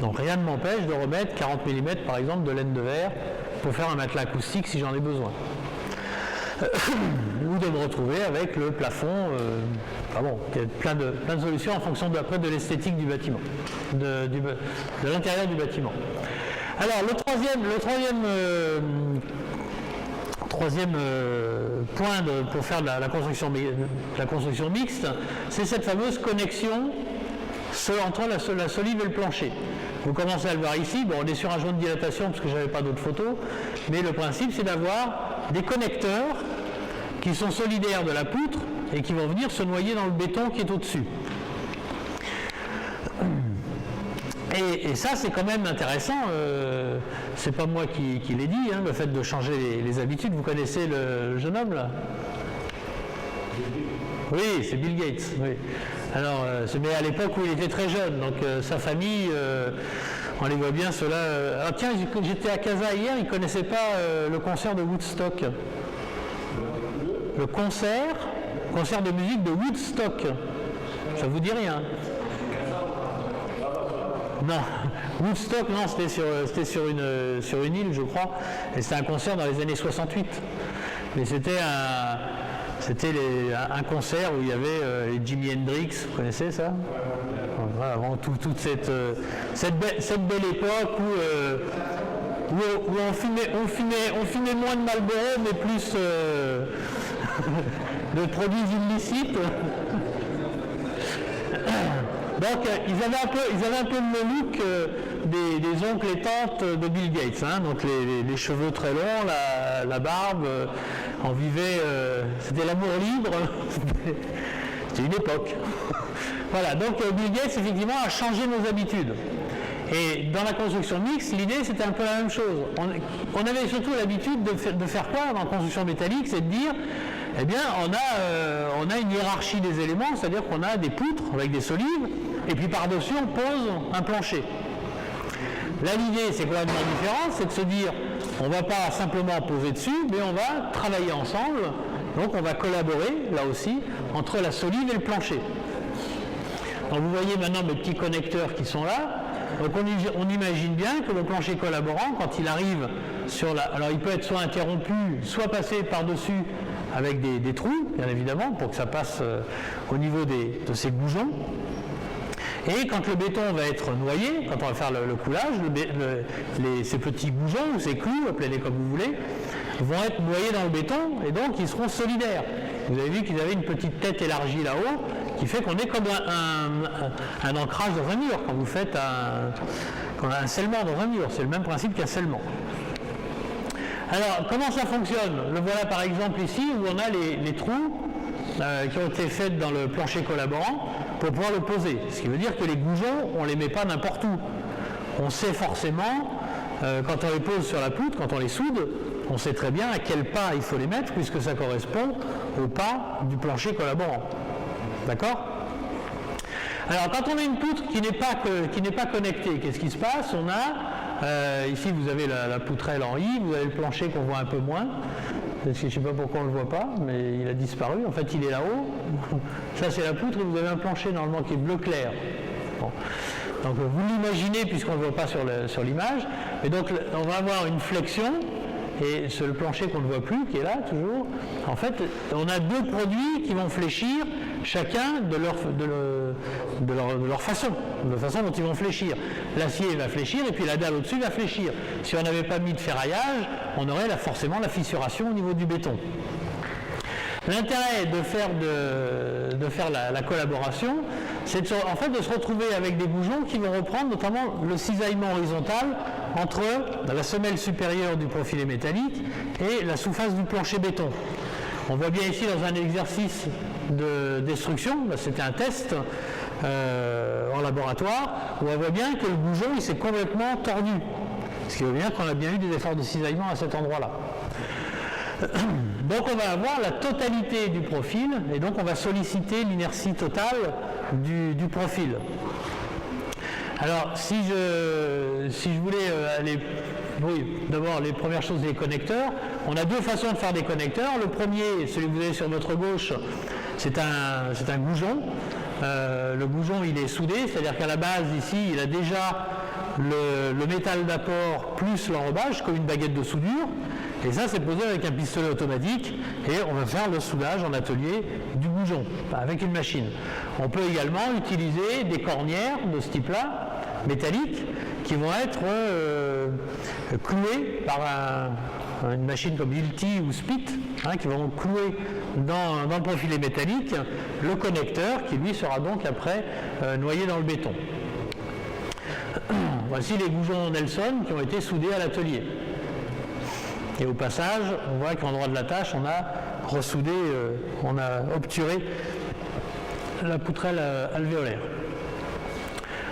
Donc rien ne m'empêche de remettre 40 mm par exemple de laine de verre pour faire un matelas acoustique si j'en ai besoin. Ou de me retrouver avec le plafond, il y a plein de solutions en fonction de l'esthétique du bâtiment, de l'intérieur du bâtiment. Alors le troisième point pour faire la construction mixte, c'est cette fameuse connexion entre la solive et le plancher. Vous commencez à le voir ici, bon, on est sur un jaune de dilatation parce que je n'avais pas d'autres photos, mais le principe c'est d'avoir des connecteurs qui sont solidaires de la poutre et qui vont venir se noyer dans le béton qui est au-dessus. Et ça c'est quand même intéressant, c'est pas moi qui l'ai dit, hein, le fait de changer les habitudes. Vous connaissez le jeune homme là? Oui, c'est Bill Gates, oui. Alors, mais à l'époque où il était très jeune, donc sa famille, on les voit bien, ceux-là. Ah tiens, j'étais à Casa hier, ils ne connaissaient pas le concert de Woodstock. Le concert de musique de Woodstock. Ça vous dit rien? Non, Woodstock, non, c'était sur une île, je crois, et c'était un concert dans les années 68. Mais c'était un concert où il y avait les Jimi Hendrix, vous connaissez ça? Voilà, avant toute cette belle époque où on fumait moins de Marlboro, mais plus de produits illicites. Donc ils avaient un peu le look des oncles et tantes de Bill Gates, hein, donc les cheveux très longs, la barbe, on vivait, c'était l'amour libre, c'était une époque. Voilà, donc Bill Gates effectivement a changé nos habitudes. Et dans la construction mixte, l'idée c'était un peu la même chose. On avait surtout l'habitude de faire quoi dans la construction métallique, c'est de dire, eh bien on a une hiérarchie des éléments, c'est-à-dire qu'on a des poutres avec des solives, et puis par-dessus on pose un plancher. Là l'idée c'est complètement différent, c'est de se dire, on ne va pas simplement poser dessus, mais on va travailler ensemble, donc on va collaborer là aussi entre la solive et le plancher. Donc vous voyez maintenant mes petits connecteurs qui sont là. Donc on imagine bien que le plancher collaborant, quand il arrive sur la... Alors il peut être soit interrompu, soit passé par-dessus avec des trous, bien évidemment, pour que ça passe au niveau de ces goujons. Et quand le béton va être noyé, quand on va faire le coulage, ces petits goujons ou ces clous, appelez-les comme vous voulez, vont être noyés dans le béton et donc ils seront solidaires. Vous avez vu qu'ils avaient une petite tête élargie là-haut qui fait qu'on est comme un ancrage dans un mur quand vous faites un scellement dans un mur. C'est le même principe qu'un scellement. Alors, comment ça fonctionne? Le voilà par exemple ici où on a les trous qui ont été faits dans le plancher collaborant pour pouvoir le poser. Ce qui veut dire que les goujons, on ne les met pas n'importe où. On sait forcément, quand on les pose sur la poutre, quand on les soude, on sait très bien à quel pas il faut les mettre puisque ça correspond au pas du plancher collaborant. D'accord? Alors quand on a une poutre qui n'est pas connectée, qu'est-ce qui se passe? On a, ici vous avez la poutrelle en I, vous avez le plancher qu'on voit un peu moins. Je ne sais pas pourquoi on ne le voit pas, mais il a disparu. En fait, il est là-haut. Ça, c'est la poutre et vous avez un plancher normalement qui est bleu clair. Bon. Donc, vous l'imaginez puisqu'on ne le voit pas sur l'image. Et donc, on va avoir une flexion et c'est le plancher qu'on ne voit plus, qui est là toujours. En fait, on a deux produits qui vont fléchir chacun de leur façon, de la façon dont ils vont fléchir. L'acier va fléchir et puis la dalle au-dessus va fléchir. Si on n'avait pas mis de ferraillage, on aurait forcément la fissuration au niveau du béton. L'intérêt de faire la collaboration, c'est en fait de se retrouver avec des goujons qui vont reprendre notamment le cisaillement horizontal entre la semelle supérieure du profilé métallique et la surface du plancher béton. On voit bien ici dans un exercice de destruction, c'était un test en laboratoire, où on voit bien que le goujon il s'est complètement tordu. Ce qui veut dire qu'on a bien eu des efforts de cisaillement à cet endroit-là. Donc on va avoir la totalité du profil et donc on va solliciter l'inertie totale du profil. Alors si je voulais aller... Oui, d'abord les premières choses, les connecteurs. On a deux façons de faire des connecteurs. Le premier, celui que vous avez sur votre gauche, c'est un goujon. Le goujon il est soudé, c'est-à-dire qu'à la base ici il a déjà le métal d'apport plus l'enrobage comme une baguette de soudure. Et ça, c'est posé avec un pistolet automatique et on va faire le soudage en atelier du goujon avec une machine. On peut également utiliser des cornières de ce type-là métalliques qui vont être cloués par une machine comme Hilti ou Spit, qui vont clouer dans le profilé métallique le connecteur qui lui sera donc après noyé dans le béton. Voici les goujons Nelson qui ont été soudés à l'atelier. Et au passage, on voit qu'en droit de la tâche, on a ressoudé, on a obturé la poutrelle alvéolaire.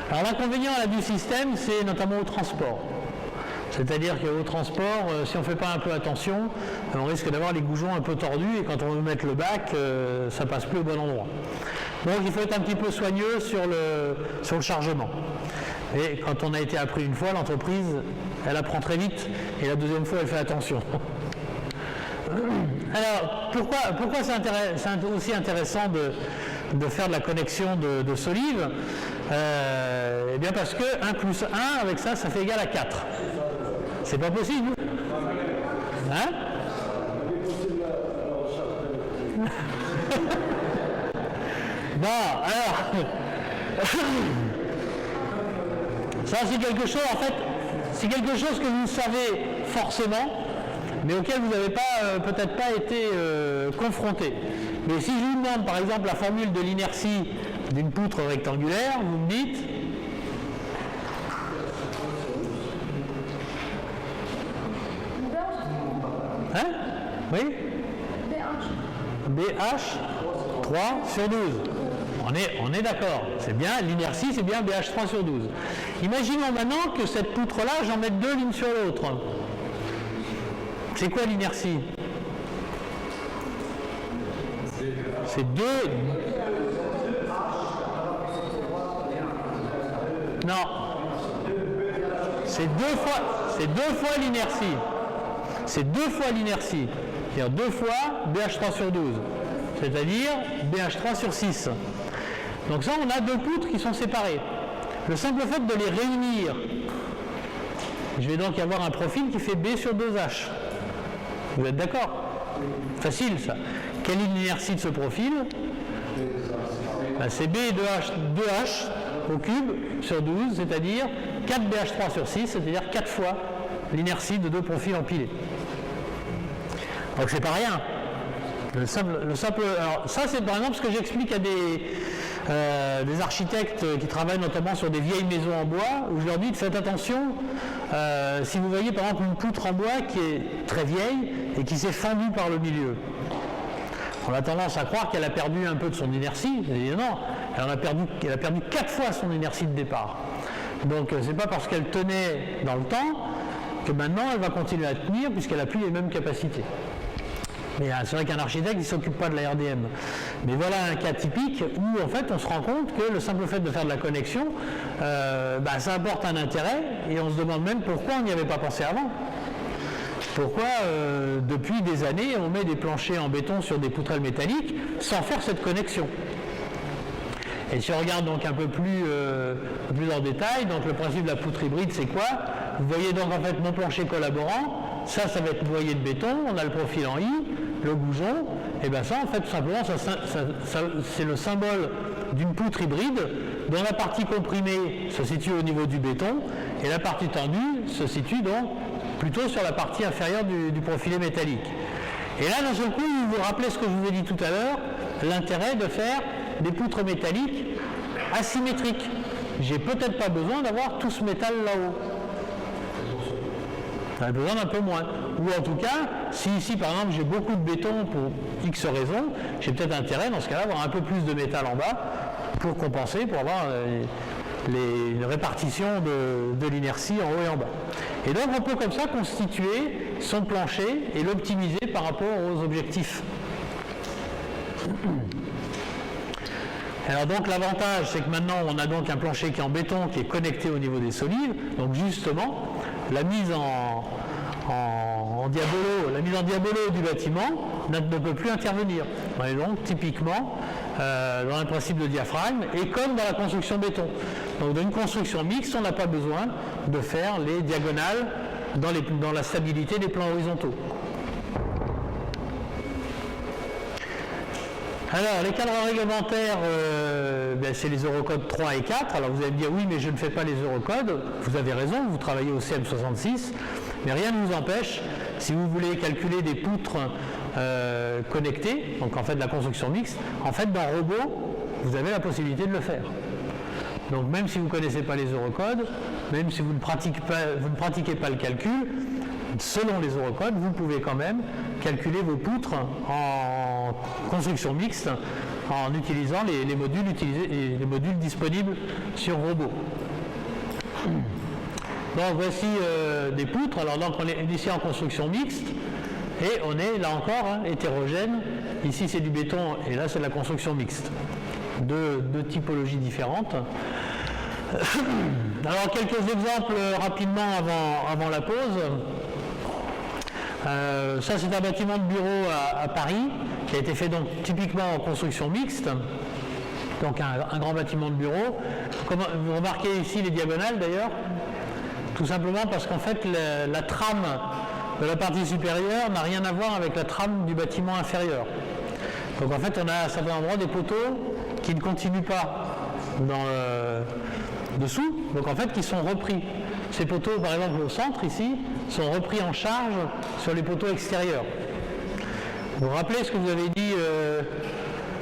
Alors l'inconvénient du système, c'est notamment au transport. C'est-à-dire qu'au transport, si on ne fait pas un peu attention, on risque d'avoir les goujons un peu tordus et quand on veut mettre le bac, ça ne passe plus au bon endroit. Donc il faut être un petit peu soigneux sur le chargement. Et quand on a été appris une fois, l'entreprise, elle apprend très vite et la deuxième fois, elle fait attention. Alors, pourquoi c'est aussi intéressant de faire de la connexion de solives? Eh bien parce que 1 plus 1, avec ça, ça fait égal à 4. C'est pas possible. Hein? Bon, alors... ça, c'est quelque chose, en fait, c'est quelque chose que vous savez forcément, mais auquel vous n'avez peut-être pas été confronté. Mais si je vous demande, par exemple, la formule de l'inertie d'une poutre rectangulaire, vous me dites... Hein? Oui? BH 3 sur 12. On est d'accord. C'est bien, l'inertie, c'est bien BH 3 sur 12. Imaginons maintenant que cette poutre-là, j'en mette deux l'une sur l'autre. C'est quoi l'inertie? C'est deux... Non. C'est deux fois l'inertie. C'est deux fois l'inertie. C'est-à-dire deux fois BH3 sur 12. C'est-à-dire BH3 sur 6. Donc ça, on a deux poutres qui sont séparées. Le simple fait de les réunir, je vais donc y avoir un profil qui fait B sur 2H. Vous êtes d'accord? Facile ça. Quelle est l'inertie de ce profil? C'est B et 2H au cube sur 12, c'est-à-dire 4BH3 sur 6, c'est-à-dire 4 fois l'inertie de deux profils empilés. Donc c'est pas rien. Le simple, alors ça c'est par exemple ce que j'explique à des architectes qui travaillent notamment sur des vieilles maisons en bois, où je leur dis faites attention, si vous voyez par exemple une poutre en bois qui est très vieille et qui s'est fendue par le milieu. On a tendance à croire qu'elle a perdu un peu de son inertie, et non, elle a perdu 4 fois son inertie de départ. Donc c'est pas parce qu'elle tenait dans le temps que maintenant elle va continuer à tenir puisqu'elle n'a plus les mêmes capacités. Mais c'est vrai qu'un architecte il ne s'occupe pas de la RDM. Mais voilà un cas typique où en fait on se rend compte que le simple fait de faire de la connexion, ça apporte un intérêt et on se demande même pourquoi on n'y avait pas pensé avant. Pourquoi depuis des années on met des planchers en béton sur des poutrelles métalliques sans faire cette connexion. Et si on regarde donc un peu plus en détail, donc le principe de la poutre hybride c'est quoi? Vous voyez donc en fait mon plancher collaborant, ça va être noyé de béton, on a le profil en I, le goujon, et bien ça en fait tout simplement c'est le symbole d'une poutre hybride dont la partie comprimée se situe au niveau du béton et la partie tendue se situe donc plutôt sur la partie inférieure du profilé métallique. Et là d'un seul coup vous vous rappelez ce que je vous ai dit tout à l'heure, l'intérêt de faire des poutres métalliques asymétriques. J'ai peut-être pas besoin d'avoir tout ce métal là-haut. J'en ai besoin d'un peu moins. Ou en tout cas, si ici par exemple j'ai beaucoup de béton pour X raisons, j'ai peut-être intérêt dans ce cas-là d'avoir un peu plus de métal en bas pour compenser, pour avoir une répartition de l'inertie en haut et en bas. Et donc on peut comme ça constituer son plancher et l'optimiser par rapport aux objectifs. Alors donc l'avantage c'est que maintenant on a donc un plancher qui est en béton qui est connecté au niveau des solives, donc justement la mise en diabolo du bâtiment ne peut plus intervenir. On est donc typiquement dans un principe de diaphragme et comme dans la construction béton. Donc dans une construction mixte on n'a pas besoin de faire les diagonales dans la stabilité des plans horizontaux. Alors, les cadres réglementaires, c'est les Eurocodes 3 et 4. Alors, vous allez me dire, oui, mais je ne fais pas les Eurocodes. Vous avez raison, vous travaillez au CM66. Mais rien ne vous empêche, si vous voulez calculer des poutres connectées, donc en fait de la construction mixte, en fait, dans Robot, vous avez la possibilité de le faire. Donc, même si vous ne connaissez pas les Eurocodes, même si vous ne pratiquez pas le calcul, selon les Eurocodes, vous pouvez quand même calculer vos poutres en construction mixte en utilisant les modules disponibles sur Robot. Donc voici des poutres. Alors donc on est ici en construction mixte et on est là encore hétérogène. Ici c'est du béton et là c'est de la construction mixte. Deux typologies différentes. Alors quelques exemples rapidement avant la pause. Ça c'est un bâtiment de bureau à Paris qui a été fait donc typiquement en construction mixte, donc un grand bâtiment de bureau. Vous remarquez ici les diagonales d'ailleurs, tout simplement parce qu'en fait la trame de la partie supérieure n'a rien à voir avec la trame du bâtiment inférieur. Donc en fait on a à certains endroits des poteaux qui ne continuent pas dessous, donc en fait qui sont repris. Ces poteaux par exemple au centre ici sont repris en charge sur les poteaux extérieurs. Vous vous rappelez ce que vous avez dit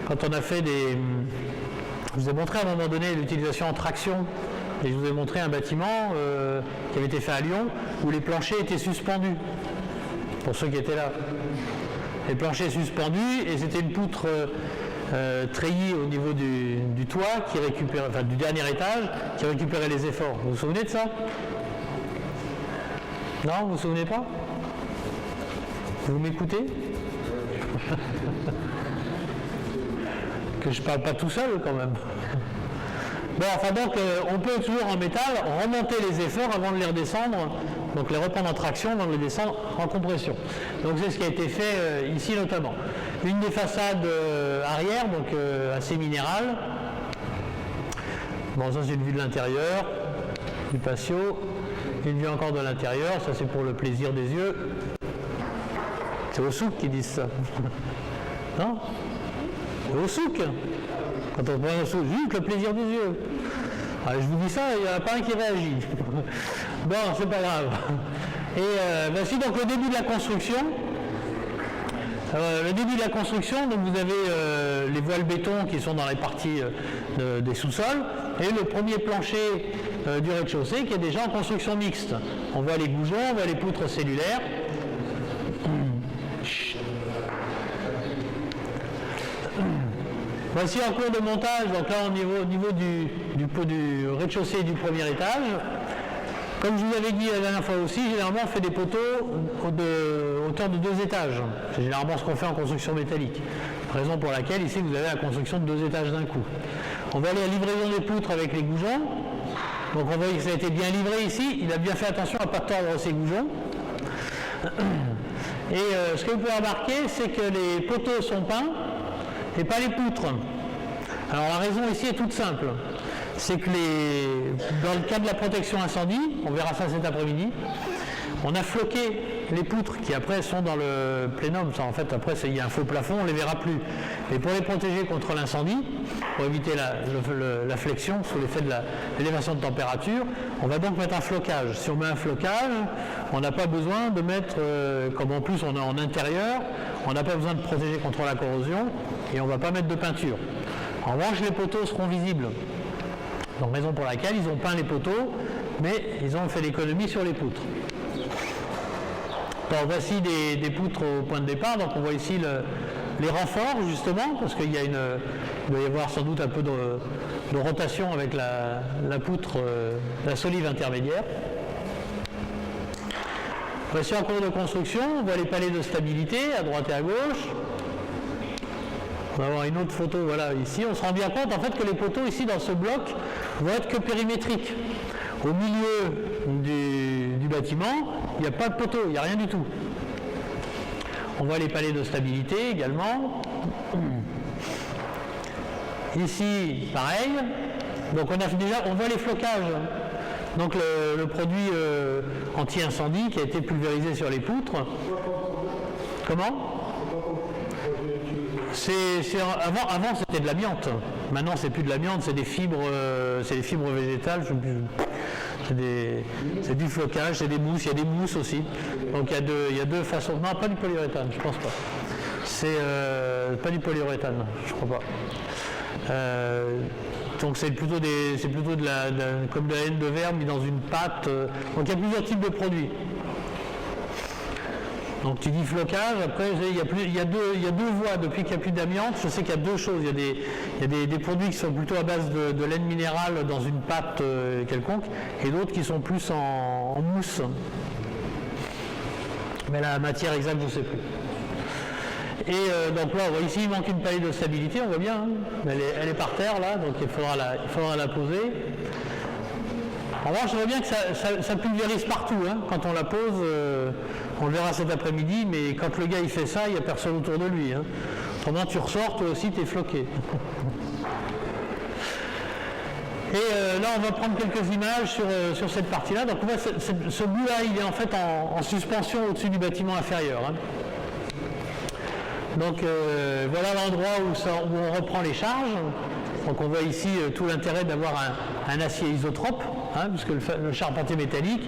quand on a fait je vous ai montré à un moment donné l'utilisation en traction et je vous ai montré un bâtiment qui avait été fait à Lyon où les planchers étaient suspendus, pour ceux qui étaient là. Les planchers suspendus et c'était une poutre treillis au niveau du toit qui récupérait, enfin du dernier étage, qui récupérait les efforts. Vous vous souvenez de ça? Non, vous vous souvenez pas? Vous m'écoutez? Que je parle pas tout seul quand même. Bon, enfin donc on peut toujours en métal remonter les efforts avant de les redescendre, donc les reprendre en traction avant de les descendre en compression. Donc c'est ce qui a été fait ici notamment. Une des façades arrière, donc assez minérale. Bon, ça c'est une vue de l'intérieur, du patio. Une vue encore de l'intérieur, ça c'est pour le plaisir des yeux. C'est au souk qu'ils disent ça. Non? C'est au souk. Quand on prend au souk, juste le plaisir des yeux. Alors, je vous dis ça, il n'y en a pas un qui réagit. Bon, c'est pas grave. Et voici donc le début de la construction. Le début de la construction, donc vous avez les voiles béton qui sont dans les parties des sous-sols et le premier plancher du rez-de-chaussée qui est déjà en construction mixte. On voit les goujons, on voit les poutres cellulaires. Voici en cours de montage, donc là au niveau du rez-de-chaussée du premier étage. Comme je vous avais dit la dernière fois aussi, généralement on fait des poteaux hauteur de 2 étages. C'est généralement ce qu'on fait en construction métallique. Raison pour laquelle ici vous avez la construction de 2 étages d'un coup. On va aller à la livraison des poutres avec les goujons. Donc on voit que ça a été bien livré ici. Il a bien fait attention à ne pas tordre ses goujons. Et ce que vous pouvez remarquer, c'est que les poteaux sont peints et pas les poutres. Alors la raison ici est toute simple. C'est que dans le cas de la protection incendie, on verra ça cet après-midi, on a floqué les poutres qui après sont dans le plénum. Ça, en fait, après, il y a un faux plafond, on ne les verra plus. Mais pour les protéger contre l'incendie, pour éviter la flexion sous l'effet de l'élévation de température, on va donc mettre un flocage. Si on met un flocage, on n'a pas besoin de mettre, comme en plus on est en intérieur, on n'a pas besoin de protéger contre la corrosion et on ne va pas mettre de peinture. En revanche, les poteaux seront visibles. Donc raison pour laquelle ils ont peint les poteaux, mais ils ont fait l'économie sur les poutres. Donc voici des poutres au point de départ. Donc on voit ici les renforts justement, parce qu'il doit y avoir sans doute un peu de rotation avec la poutre, la solive intermédiaire. Voici en cours de construction, on voit les palets de stabilité à droite et à gauche. On va avoir une autre photo, voilà, ici. On se rend bien compte en fait que les poteaux ici dans ce bloc vont être que périmétriques. Au milieu du bâtiment, il n'y a pas de poteau, il n'y a rien du tout. On voit les palets de stabilité également. Ici, pareil. Donc on voit les flocages. Donc le produit anti-incendie qui a été pulvérisé sur les poutres. Comment ? Avant c'était de l'amiante. Maintenant c'est plus de l'amiante, c'est des fibres végétales. C'est du flocage, c'est des mousses, il y a des mousses aussi. Donc il y a deux façons. Non, pas du polyuréthane, je pense pas. C'est pas du polyuréthane, je crois pas. Donc c'est plutôt comme de la laine de verre mis dans une pâte. Donc il y a plusieurs types de produits. Donc tu dis flocage, après il y a deux voies. Depuis qu'il n'y a plus d'amiante, je sais qu'il y a deux choses. Il y a des produits qui sont plutôt à base de laine minérale dans une pâte quelconque, et d'autres qui sont plus en mousse. Mais la matière exacte, je ne sais plus. Et donc là, on voit ici, il manque une palette de stabilité, on voit bien. Hein, elle est par terre là, donc il faudra la poser. En revanche, on voit bien que ça pulvérise partout. Hein. Quand on la pose, on le verra cet après-midi, mais quand le gars il fait ça, il n'y a personne autour de lui. Hein. Pendant tu ressors, toi aussi tu es floqué. Et là, on va prendre quelques images sur cette partie-là. Donc on voit ce bout-là, il est en fait en suspension au-dessus du bâtiment inférieur. Hein. Donc voilà l'endroit où on reprend les charges. Donc on voit ici tout l'intérêt d'avoir un acier isotrope, hein, puisque le charpentier métallique,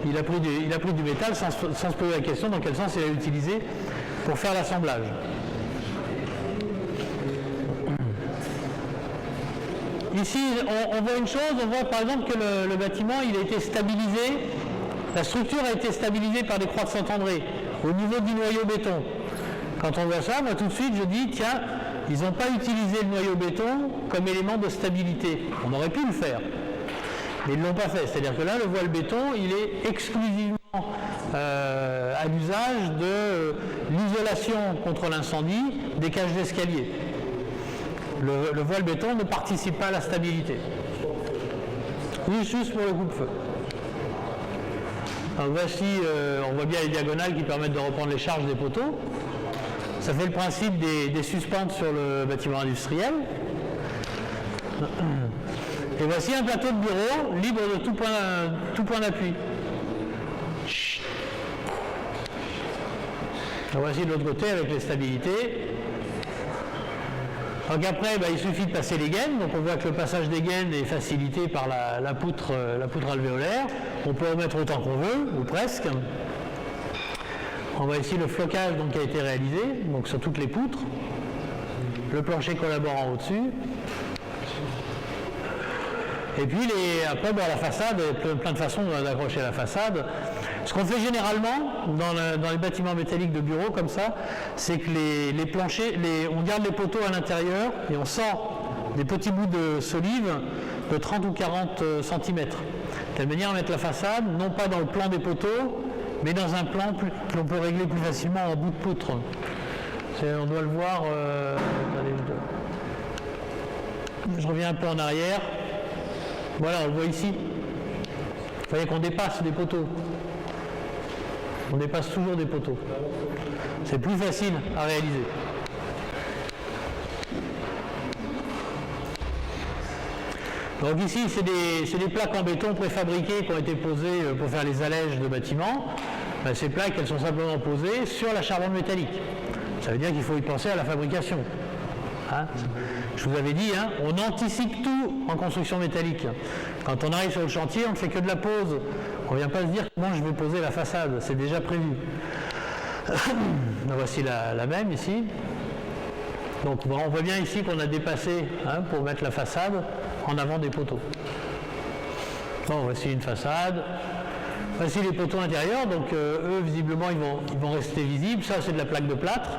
il a pris du métal sans se poser la question dans quel sens il a utilisé pour faire l'assemblage. Ici, on voit une chose, on voit par exemple que le bâtiment il a été stabilisé, la structure a été stabilisée par des croix de Saint-André au niveau du noyau béton. Quand on voit ça, moi tout de suite je dis, tiens, ils n'ont pas utilisé le noyau béton comme élément de stabilité. On aurait pu le faire, mais ils ne l'ont pas fait. C'est-à-dire que là, le voile béton, il est exclusivement à l'usage de l'isolation contre l'incendie des cages d'escalier. Le voile béton ne participe pas à la stabilité. Oui, juste pour le coupe-feu. Alors voici, on voit bien les diagonales qui permettent de reprendre les charges des poteaux. Ça fait le principe des suspentes sur le bâtiment industriel. Et voici un plateau de bureau libre de tout point d'appui. Voici de l'autre côté avec les stabilités. Donc après, il suffit de passer les gaines. Donc on voit que le passage des gaines est facilité par la poutre alvéolaire. On peut en mettre autant qu'on veut, ou presque. On voit ici le flocage donc, qui a été réalisé, donc sur toutes les poutres. Le plancher collaborant au-dessus. Et puis après, la façade, plein de façons d'accrocher la façade. Ce qu'on fait généralement dans les bâtiments métalliques de bureau comme ça, c'est que les planchers, on garde les poteaux à l'intérieur et on sort des petits bouts de solive de 30 ou 40 cm. De telle manière à mettre la façade, non pas dans le plan des poteaux, mais dans un plan que l'on peut régler plus facilement en bout de poutre. On doit le voir. Je reviens un peu en arrière. Voilà, on le voit ici. Vous voyez qu'on dépasse des poteaux. On dépasse toujours des poteaux. C'est plus facile à réaliser. Donc ici, c'est des plaques en béton préfabriquées qui ont été posées pour faire les allèges de bâtiments. Ces plaques, elles sont simplement posées sur la charbonne métallique. Ça veut dire qu'il faut y penser à la fabrication. Hein, je vous avais dit, hein, on anticipe tout en construction métallique. Quand on arrive sur le chantier, on ne fait que de la pose. On ne vient pas se dire comment je vais poser la façade, c'est déjà prévu. Voici la même ici. Donc on voit bien ici qu'on a dépassé pour mettre la façade en avant des poteaux. Bon, voici une façade. Voici les poteaux intérieurs, donc eux visiblement ils vont rester visibles. Ça c'est de la plaque de plâtre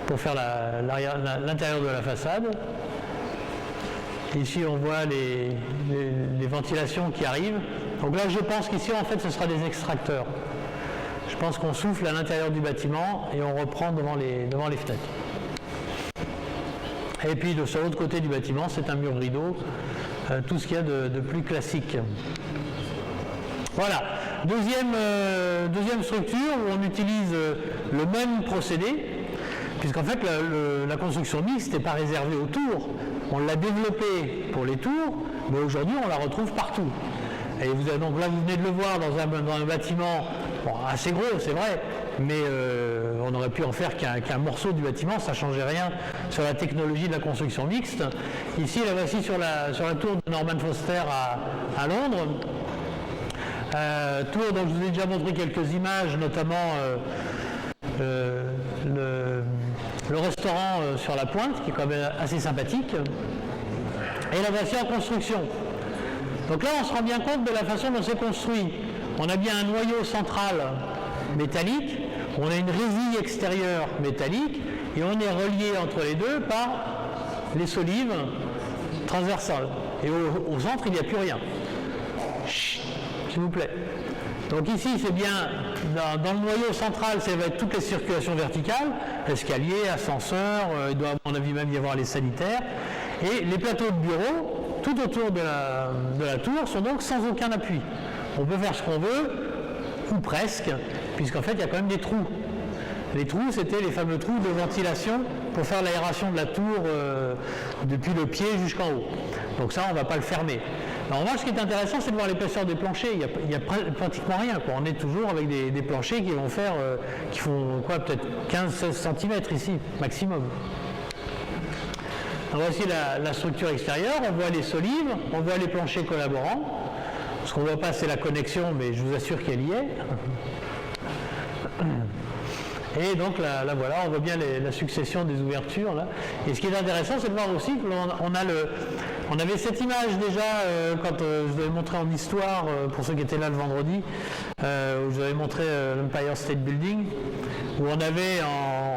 pour faire l'intérieur de la façade. Ici on voit les ventilations qui arrivent. Donc là je pense qu'ici en fait ce sera des extracteurs. Je pense qu'on souffle à l'intérieur du bâtiment et on reprend devant les fenêtres. Et puis sur l'autre côté du bâtiment c'est un mur rideau, tout ce qu'il y a de plus classique. Voilà, deuxième structure où on utilise le même procédé, puisqu'en fait la construction mixte n'est pas réservée aux tours. On l'a développée pour les tours, mais aujourd'hui on la retrouve partout. Et donc là vous venez de le voir dans un bâtiment assez gros, c'est vrai, mais on aurait pu en faire qu'un morceau du bâtiment, ça ne changeait rien sur la technologie de la construction mixte. Ici, la voici sur la tour de Norman Foster à Londres. Tour dont je vous ai déjà montré quelques images, notamment le restaurant sur la pointe, qui est quand même assez sympathique. Et la voici en construction. Donc là, on se rend bien compte de la façon dont c'est construit. On a bien un noyau central métallique, on a une résille extérieure métallique, et on est relié entre les deux par les solives transversales. Et au centre, il n'y a plus rien. Chut, s'il vous plaît. Donc ici, c'est bien, dans le noyau central, ça va être toutes les circulations verticales, escalier, ascenseur, il doit à mon avis même y avoir les sanitaires, et les plateaux de bureau, tout autour de la tour, sont donc sans aucun appui. On peut faire ce qu'on veut, ou presque, puisqu'en fait, il y a quand même des trous. Les trous, c'était les fameux trous de ventilation pour faire l'aération de la tour depuis le pied jusqu'en haut. Donc ça, on ne va pas le fermer. En revanche, ce qui est intéressant, c'est de voir l'épaisseur des planchers. Il n'y a pratiquement rien, quoi. On est toujours avec des planchers qui vont faire, qui font quoi, peut-être 15-16 cm ici, maximum. Alors voici la structure extérieure. On voit les solives, on voit les planchers collaborants. Ce qu'on ne voit pas, c'est la connexion, mais je vous assure qu'elle y est. Et donc là voilà, on voit bien la succession des ouvertures là. Et ce qui est intéressant, c'est de voir aussi qu'on avait cette image déjà quand je vous avais montré en histoire, pour ceux qui étaient là le vendredi, où je vous avais montré l'Empire State Building, où on avait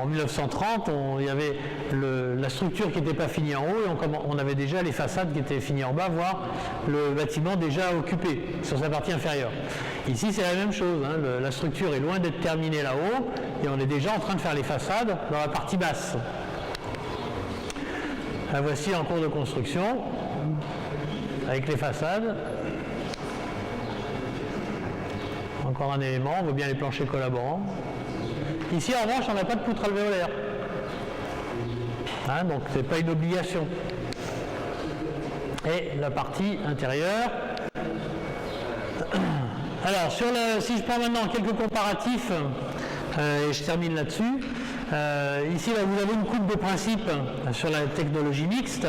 en 1930, il y avait la structure qui n'était pas finie en haut, et on avait déjà les façades qui étaient finies en bas, voire le bâtiment déjà occupé sur sa partie inférieure. Ici, c'est la même chose, hein, la structure est loin d'être terminée là-haut, et on est déjà en train de faire les façades dans la partie basse. La voici en cours de construction, avec les façades. Encore un élément, on voit bien les planchers collaborants. Ici, en revanche, on n'a pas de poutre alvéolaire. Hein, donc, ce n'est pas une obligation. Et la partie intérieure. Alors, si je prends maintenant quelques comparatifs, et je termine là-dessus. Ici, là, vous avez une coupe de principe sur la technologie mixte.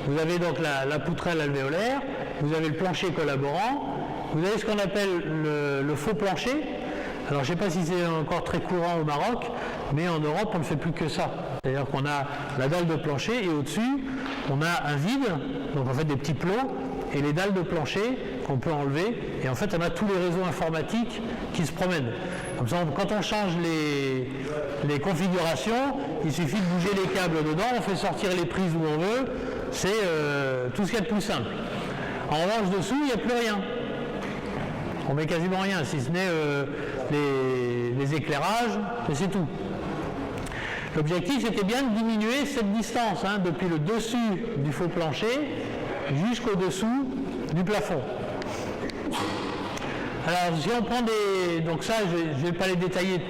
Vous avez donc la poutrelle alvéolaire, vous avez le plancher collaborant, vous avez ce qu'on appelle le faux plancher. Alors, je ne sais pas si c'est encore très courant au Maroc, mais en Europe, on ne fait plus que ça. C'est-à-dire qu'on a la dalle de plancher et au-dessus, on a un vide, donc en fait des petits plots, et les dalles de plancher qu'on peut enlever, et en fait on a tous les réseaux informatiques qui se promènent. Comme ça, quand on change les configurations, il suffit de bouger les câbles dedans, on fait sortir les prises où on veut, c'est tout ce qu'il y a de plus simple. En revanche, dessous, il n'y a plus rien. On met quasiment rien, si ce n'est les éclairages, et c'est tout. L'objectif, c'était bien de diminuer cette distance, hein, depuis le dessus du faux plancher jusqu'au dessous du plafond. Alors, si on prend donc ça, je ne vais pas les détailler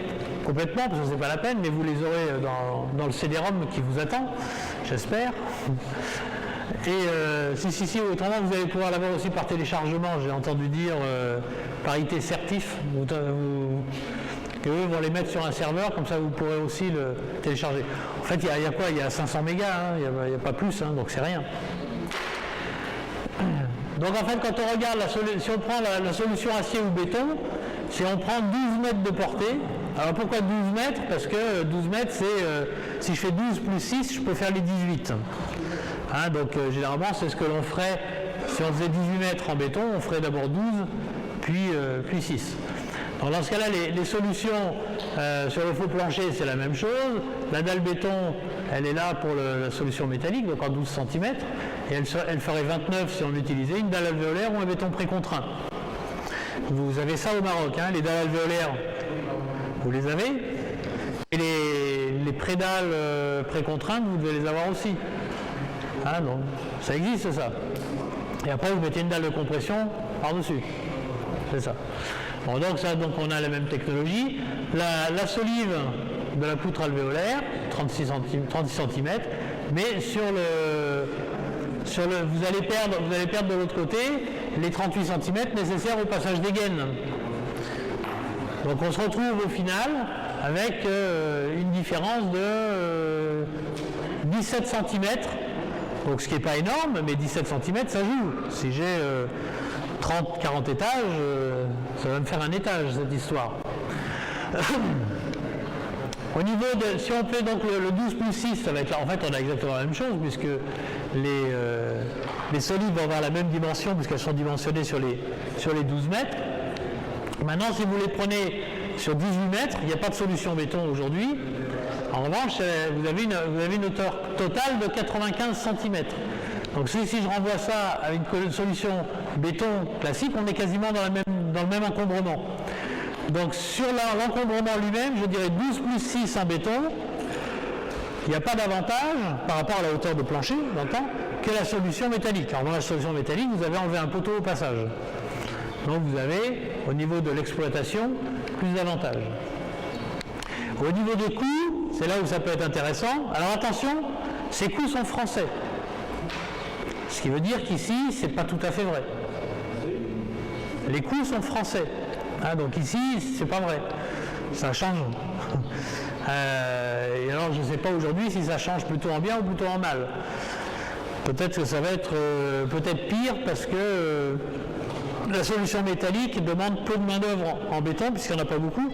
complètement, parce que ce n'est pas la peine, mais vous les aurez dans le CD-ROM qui vous attend, j'espère. Et si, autrement, vous allez pouvoir l'avoir aussi par téléchargement, j'ai entendu dire, par IT Certif, que eux vont les mettre sur un serveur, comme ça vous pourrez aussi le télécharger. En fait, il y a quoi? Il y a 500 mégas, hein, il n'y a pas plus, hein, donc c'est rien. Donc en fait, quand on regarde, si on prend la solution acier ou béton, si on prend 12 mètres de portée, alors pourquoi 12 mètres? Parce que 12 mètres, c'est, si je fais 12 plus 6, je peux faire les 18. Hein, donc généralement, c'est ce que l'on ferait, si on faisait 18 mètres en béton, on ferait d'abord 12, puis 6. Donc dans ce cas-là, les solutions sur le faux plancher, c'est la même chose. La dalle béton, elle est là pour la solution métallique, donc en 12 cm, et elle ferait 29 si on utilisait une dalle alvéolaire ou un béton précontraint. Vous avez ça au Maroc, hein, les dalles alvéolaires, vous les avez, et les prédales précontraintes, vous devez les avoir aussi. Hein, donc, ça existe ça. Et après, vous mettez une dalle de compression par-dessus. C'est ça. Bon, donc on a la même technologie. La solive de la poutre alvéolaire, 36 cm, mais vous allez perdre de l'autre côté les 38 cm nécessaires au passage des gaines. Donc on se retrouve au final avec une différence de 17 cm. Donc ce qui n'est pas énorme, mais 17 cm ça joue. Si j'ai 30-40 étages, ça va me faire un étage cette histoire. Au niveau de, si on fait donc le 12 plus 6, ça va être là, en fait on a exactement la même chose puisque les solides vont avoir la même dimension puisqu'elles sont dimensionnées sur les 12 mètres. Maintenant si vous les prenez sur 18 mètres, il n'y a pas de solution béton aujourd'hui. En revanche, vous avez une hauteur totale de 95 cm. Donc si je renvoie ça à une solution béton classique, on est quasiment dans le même encombrement. Donc sur l'encombrement lui-même, je dirais 12 plus 6 en béton, il n'y a pas d'avantage par rapport à la hauteur de plancher, j'entends, que la solution métallique. Alors dans la solution métallique, vous avez enlevé un poteau au passage. Donc vous avez, au niveau de l'exploitation, plus d'avantages. Au niveau des coûts, c'est là où ça peut être intéressant. Alors attention, ces coûts sont français. Ce qui veut dire qu'ici, c'est pas tout à fait vrai. Les coûts sont français. Donc ici, c'est pas vrai. Ça change. Et alors, je ne sais pas aujourd'hui si ça change plutôt en bien ou plutôt en mal. Peut-être que ça va être peut-être pire parce que la solution métallique demande peu de main-d'œuvre en béton puisqu'il n'y en a pas beaucoup.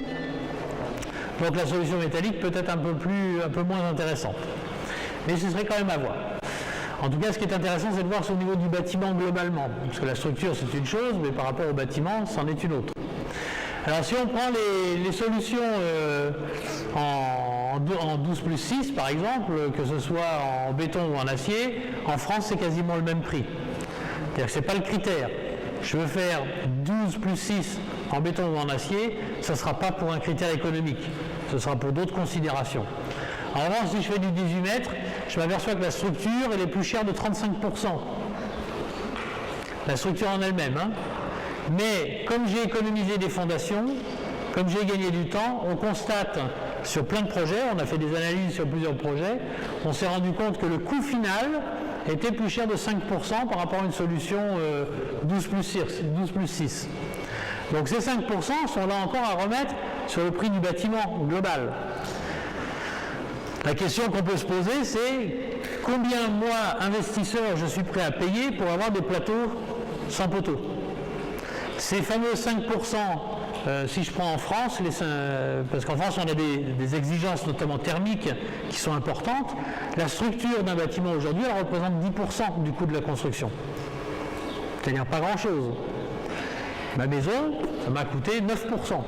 Donc la solution métallique peut être un peu moins intéressante. Mais ce serait quand même à voir. En tout cas, ce qui est intéressant, c'est de voir au niveau du bâtiment globalement. Parce que la structure, c'est une chose, mais par rapport au bâtiment, c'en est une autre. Alors si on prend les solutions en 12 plus 6, par exemple, que ce soit en béton ou en acier, en France, c'est quasiment le même prix. C'est-à-dire que ce n'est pas le critère. Je veux faire 12 plus 6 en béton ou en acier, ça ne sera pas pour un critère économique, ce sera pour d'autres considérations. En revanche, si je fais du 18 mètres, je m'aperçois que la structure, elle est plus chère de 35%. La structure en elle-même. Mais comme j'ai économisé des fondations, comme j'ai gagné du temps, on constate sur plein de projets, on a fait des analyses sur plusieurs projets, on s'est rendu compte que le coût final était plus cher de 5% par rapport à une solution 12 plus 6. Donc ces 5% sont là encore à remettre sur le prix du bâtiment global. La question qu'on peut se poser, c'est combien moi, investisseur, je suis prêt à payer pour avoir des plateaux sans poteaux. Ces fameux 5%, si je prends en France, parce qu'en France on a des exigences notamment thermiques qui sont importantes, la structure d'un bâtiment aujourd'hui, elle représente 10% du coût de la construction. C'est-à-dire pas grand-chose. Ma maison, ça m'a coûté 9%.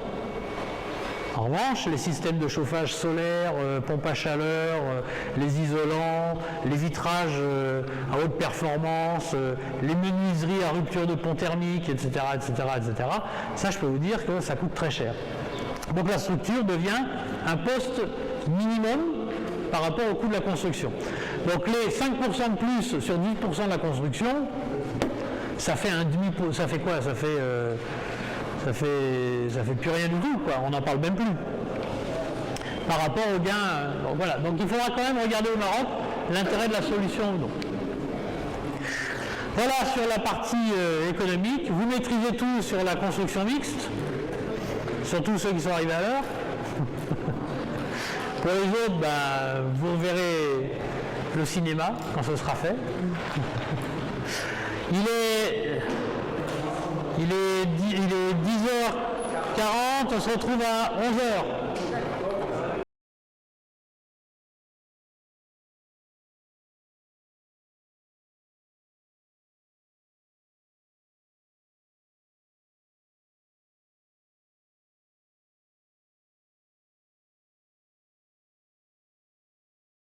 En revanche, les systèmes de chauffage solaire, pompe à chaleur, les isolants, les vitrages à haute performance, les menuiseries à rupture de pont thermique, etc., ça je peux vous dire que ça coûte très cher. Donc la structure devient un poste minimum par rapport au coût de la construction. Donc les 5% de plus sur 10% de la construction, ça fait un demi, ça fait quoi ? Ça fait plus rien du tout, quoi. On n'en parle même plus. Par rapport aux gains. Donc voilà. Donc il faudra quand même regarder au Maroc l'intérêt de la solution ou non. Voilà sur la partie économique. Vous maîtrisez tout sur la construction mixte, surtout ceux qui sont arrivés à l'heure. Pour les autres, vous verrez le cinéma quand ce sera fait. Il est 10h40, on se retrouve à 11h.